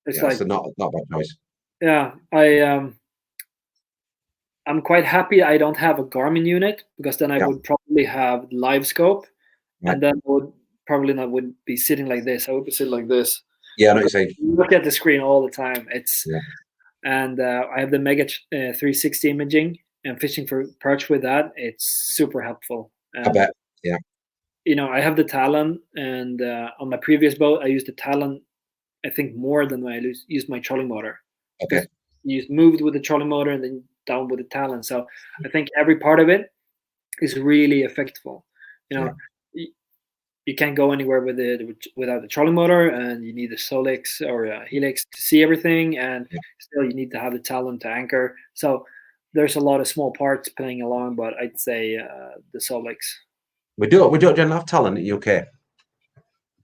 It's like, so not a bad choice. Yeah, I'm quite happy I don't have a Garmin unit, because then I would probably have live scope, and then I would probably not would be sitting like this. I would be sitting like this. Yeah, I know what you're saying. Look at the screen all the time. And I have the Mega 360 imaging, and fishing for perch with that, it's super helpful. I bet. Yeah. I have the Talon, and on my previous boat, I used the Talon, I think, more than when I used my trolling motor. Okay. You moved with the trolling motor and then down with the Talon. So I think every part of it is really effective. You can't go anywhere without the trolling motor, and you need a Solix or a Helix to see everything, and still you need to have the Talon to anchor. So there's a lot of small parts playing along, but I'd say the Solix. We don't generally have Talon in UK.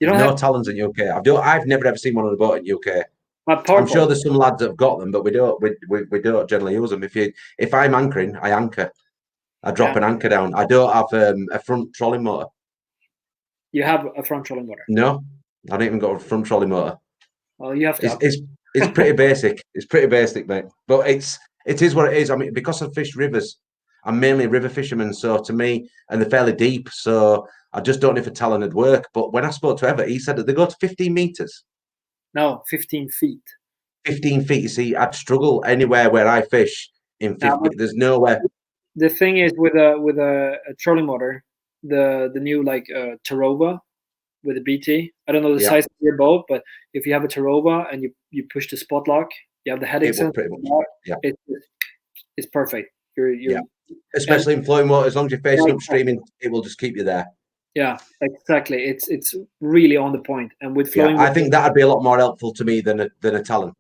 You don't have Talons in UK. I've never ever seen one on the boat in UK. I'm sure there's some lads that have got them, but we don't generally use them. If I'm anchoring, I anchor. I drop an anchor down. I don't have a front trolling motor. You have a front trolling motor? No, I don't even got a front trolling motor. Well, you have to. It's pretty basic. It's pretty basic, mate. But it is what it is. I mean, because I've fished rivers, I'm mainly a river fisherman. So to me, and they're fairly deep. So I just don't know if a Talon would work. But when I spoke to Everett, he said that they go to 15 meters. No, 15 feet. 15 feet. You see, I'd struggle anywhere where I fish in 50. There's nowhere. The thing is, with a trolling motor, the new Tarova with a BT. I don't know the size of your boat, but if you have a Tarova and you push the spot lock, you have the heading sensor. It's perfect. Especially in flowing water, as long as you're facing upstream, it will just keep you there. Yeah, exactly. It's really on the point. And with flowing, I think that'd be a lot more helpful to me than a Talon.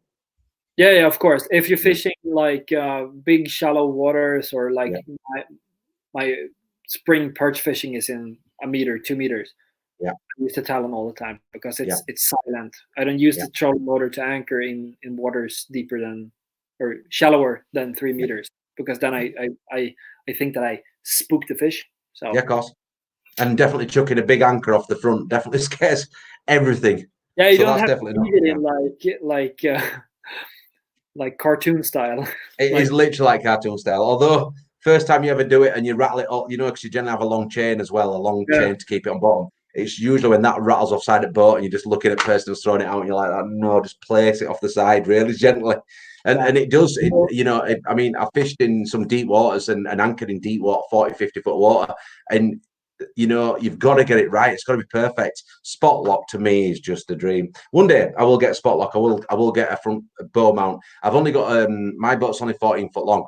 Yeah, of course. If you're fishing like big shallow waters, or like my spring perch fishing is in 1 meter, 2 meters, Yeah. I use the talon all the time because Yeah. it's silent. I don't use Yeah. the trolling motor to anchor in waters deeper than or shallower than 3 meters because then I think that I spook the fish. So Yeah, of course. And definitely chucking a big anchor off the front definitely scares everything. yeah, you So don't that's have to definitely not. leave it Yeah. in like cartoon style. It Like is literally like cartoon style. Although first time you ever do it and you rattle it up, you know, because you generally have a long chain as well, a long yeah, chain to keep it on bottom. It's usually when that rattles offside the boat and you're just looking at the person who's throwing it out and you're like, oh, no, just place it off the side really gently. And it does, you know, I mean, I fished in some deep waters and anchored in deep water, 40, 50 foot water. And, you know, you've got to get it right. It's got to be perfect. Spot lock to me is just a dream. One day I will get a spot lock. I will get a front bow mount. I've only got, my boat's only 14 foot long.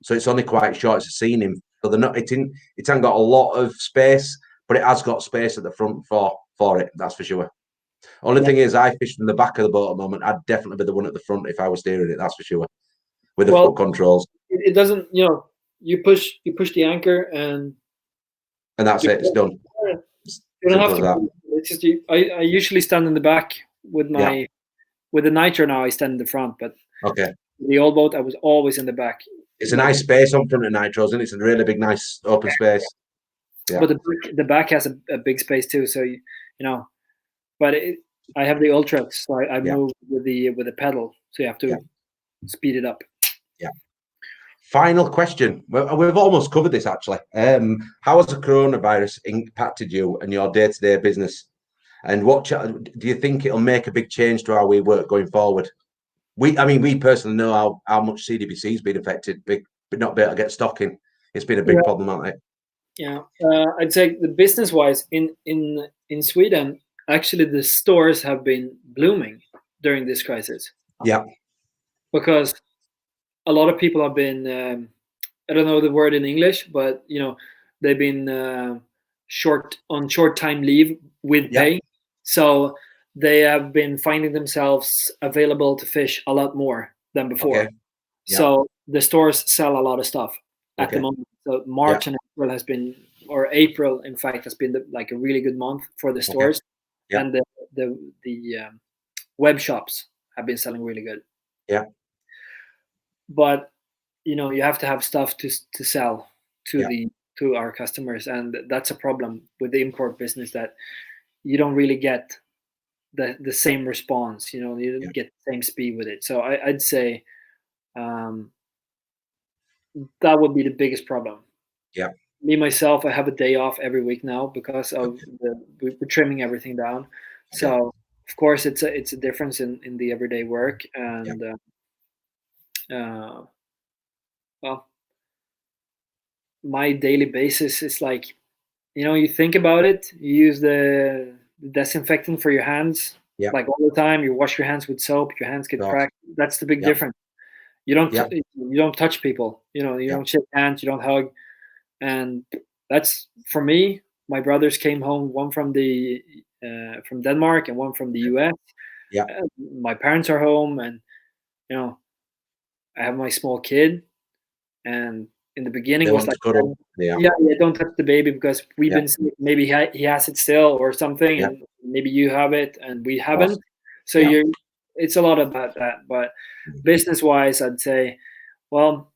So it's only quite short. It's a scenic. So they're not, it hasn't got a lot of space, but it has got space at the front for it. That's for sure. Only thing is, I fish from the back of the boat at the moment. I'd definitely be the one at the front if I was steering it. That's for sure. With the foot controls. It doesn't, you know, you push the anchor and that's it. It's done. You don't have Simple as to. It's just I usually stand in the back with my with the nitro. Now I stand in the front, but okay. The old boat I was always in the back. It's a nice space on front of nitros, and it's a really big, nice open space. Yeah. But the back has a big space too, so you know. But I have the Ultras, so I move with the pedal, so you have to speed it up. Yeah. Final question. Well, we've almost covered this actually. How has the coronavirus impacted you and your day-to-day business? And what do you think it'll make a big change to how we work going forward? We personally know how much CWC's been affected, but not be able to get stock in. It's been a big problem, hasn't it? Yeah, I'd say the business-wise in Sweden, actually the stores have been blooming during this crisis. Yeah, because a lot of people have been I don't know the word in English, but you know they've been short time leave with pay, so they have been finding themselves available to fish a lot more than before. Okay. So the stores sell a lot of stuff at the moment. So March and April has been, or April in fact has been like a really good month for the stores, and the web shops have been selling really good. Yeah. But you know you have to have stuff to sell to our customers, and that's a problem with the import business, that you don't really get the same response. You know, you don't get the same speed with it. So I'd say that would be the biggest problem. Yeah. Me myself, I have a day off every week now because of we're trimming everything down. So of course it's a difference in the everyday work, and well, my daily basis is like, you know, you think about it, you use the disinfectant for your hands like all the time, you wash your hands with soap, your hands get cracked. That's the big difference. You don't touch people, you know, you don't shake hands, you don't hug. And that's, for me, my brothers came home, one from Denmark and one from the US. My parents are home, and you know, I have my small kid, and in the beginning it was like, don't touch the baby because we've been sick. Maybe he has it still or something, and maybe you have it and we haven't. So it's a lot about that. But business wise, I'd say, well,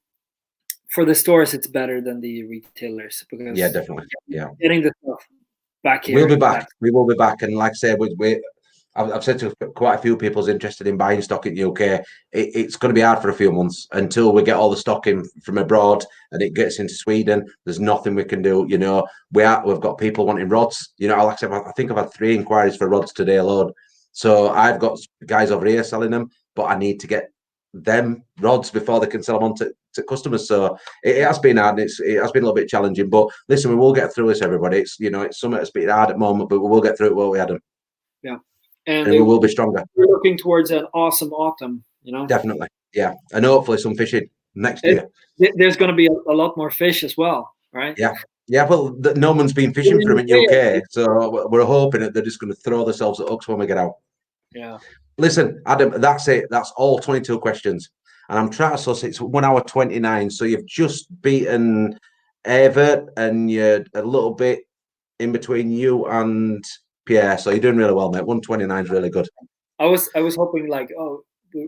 for the stores it's better than the retailers, because definitely getting the stuff back here. We'll be back. We will be back, and like I said, I've said to quite a few people's interested in buying stock in the UK. It's going to be hard for a few months until we get all the stock in from abroad and it gets into Sweden. There's nothing we can do. You know, we've got people wanting rods. You know, like I said, I think I've had 3 inquiries for rods today alone. So I've got guys over here selling them, but I need to get them rods before they can sell them on to customers. So it has been hard, and it has been a little bit challenging. But listen, we will get through this, everybody. It's something that's been hard at the moment, but we will get through it while we had them. Yeah. And we will be stronger. We're looking towards an awesome autumn, you know. Definitely, yeah, and hopefully some fishing next year. There's going to be a lot more fish as well, right? Yeah. Well, no one's been fishing for them in UK, so we're hoping that they're just going to throw themselves at hooks when we get out. Yeah. Listen, Adam, that's it. That's all 22 questions, and I'm trying to suss it's 1 hour 29. So you've just beaten Evert, and you're a little bit in between you and Yeah, so you're doing really well, mate. 129 is really good. I was hoping like, oh,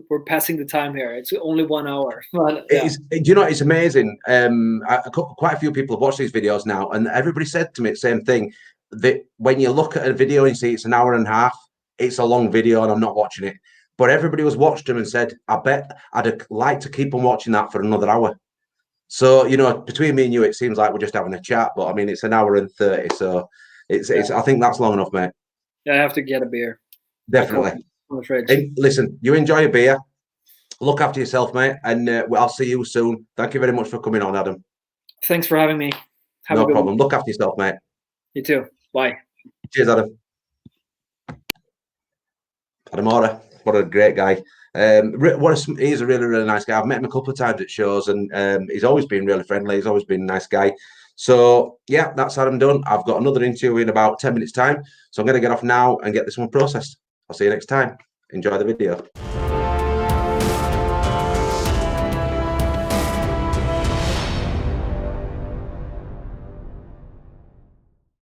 we're passing the time here. It's only 1 hour. But, yeah. Do you know, it's amazing. Quite a few people have watched these videos now, and everybody said to me the same thing, that when you look at a video and you see it's an hour and a half, it's a long video and I'm not watching it. But everybody was watched them and said, I bet I'd like to keep on watching that for another hour. So, you know, between me and you, it seems like we're just having a chat, but I mean, it's an hour and 30. So it's I think that's long enough, mate. Yeah, I have to get a beer. Definitely. On the fridge. Hey, listen, you enjoy your beer. Look after yourself, mate, and I'll see you soon. Thank you very much for coming on, Adam. Thanks for having me. Have no a good problem. One. Look after yourself, mate. You too. Bye. Cheers, Adam. Adam Orre, what a great guy. He's a really, really nice guy. I've met him a couple of times at shows, and he's always been really friendly. He's always been a nice guy. So, yeah, that's Adam done. I've got another interview in about 10 minutes' time. So I'm going to get off now and get this one processed. I'll see you next time. Enjoy the video.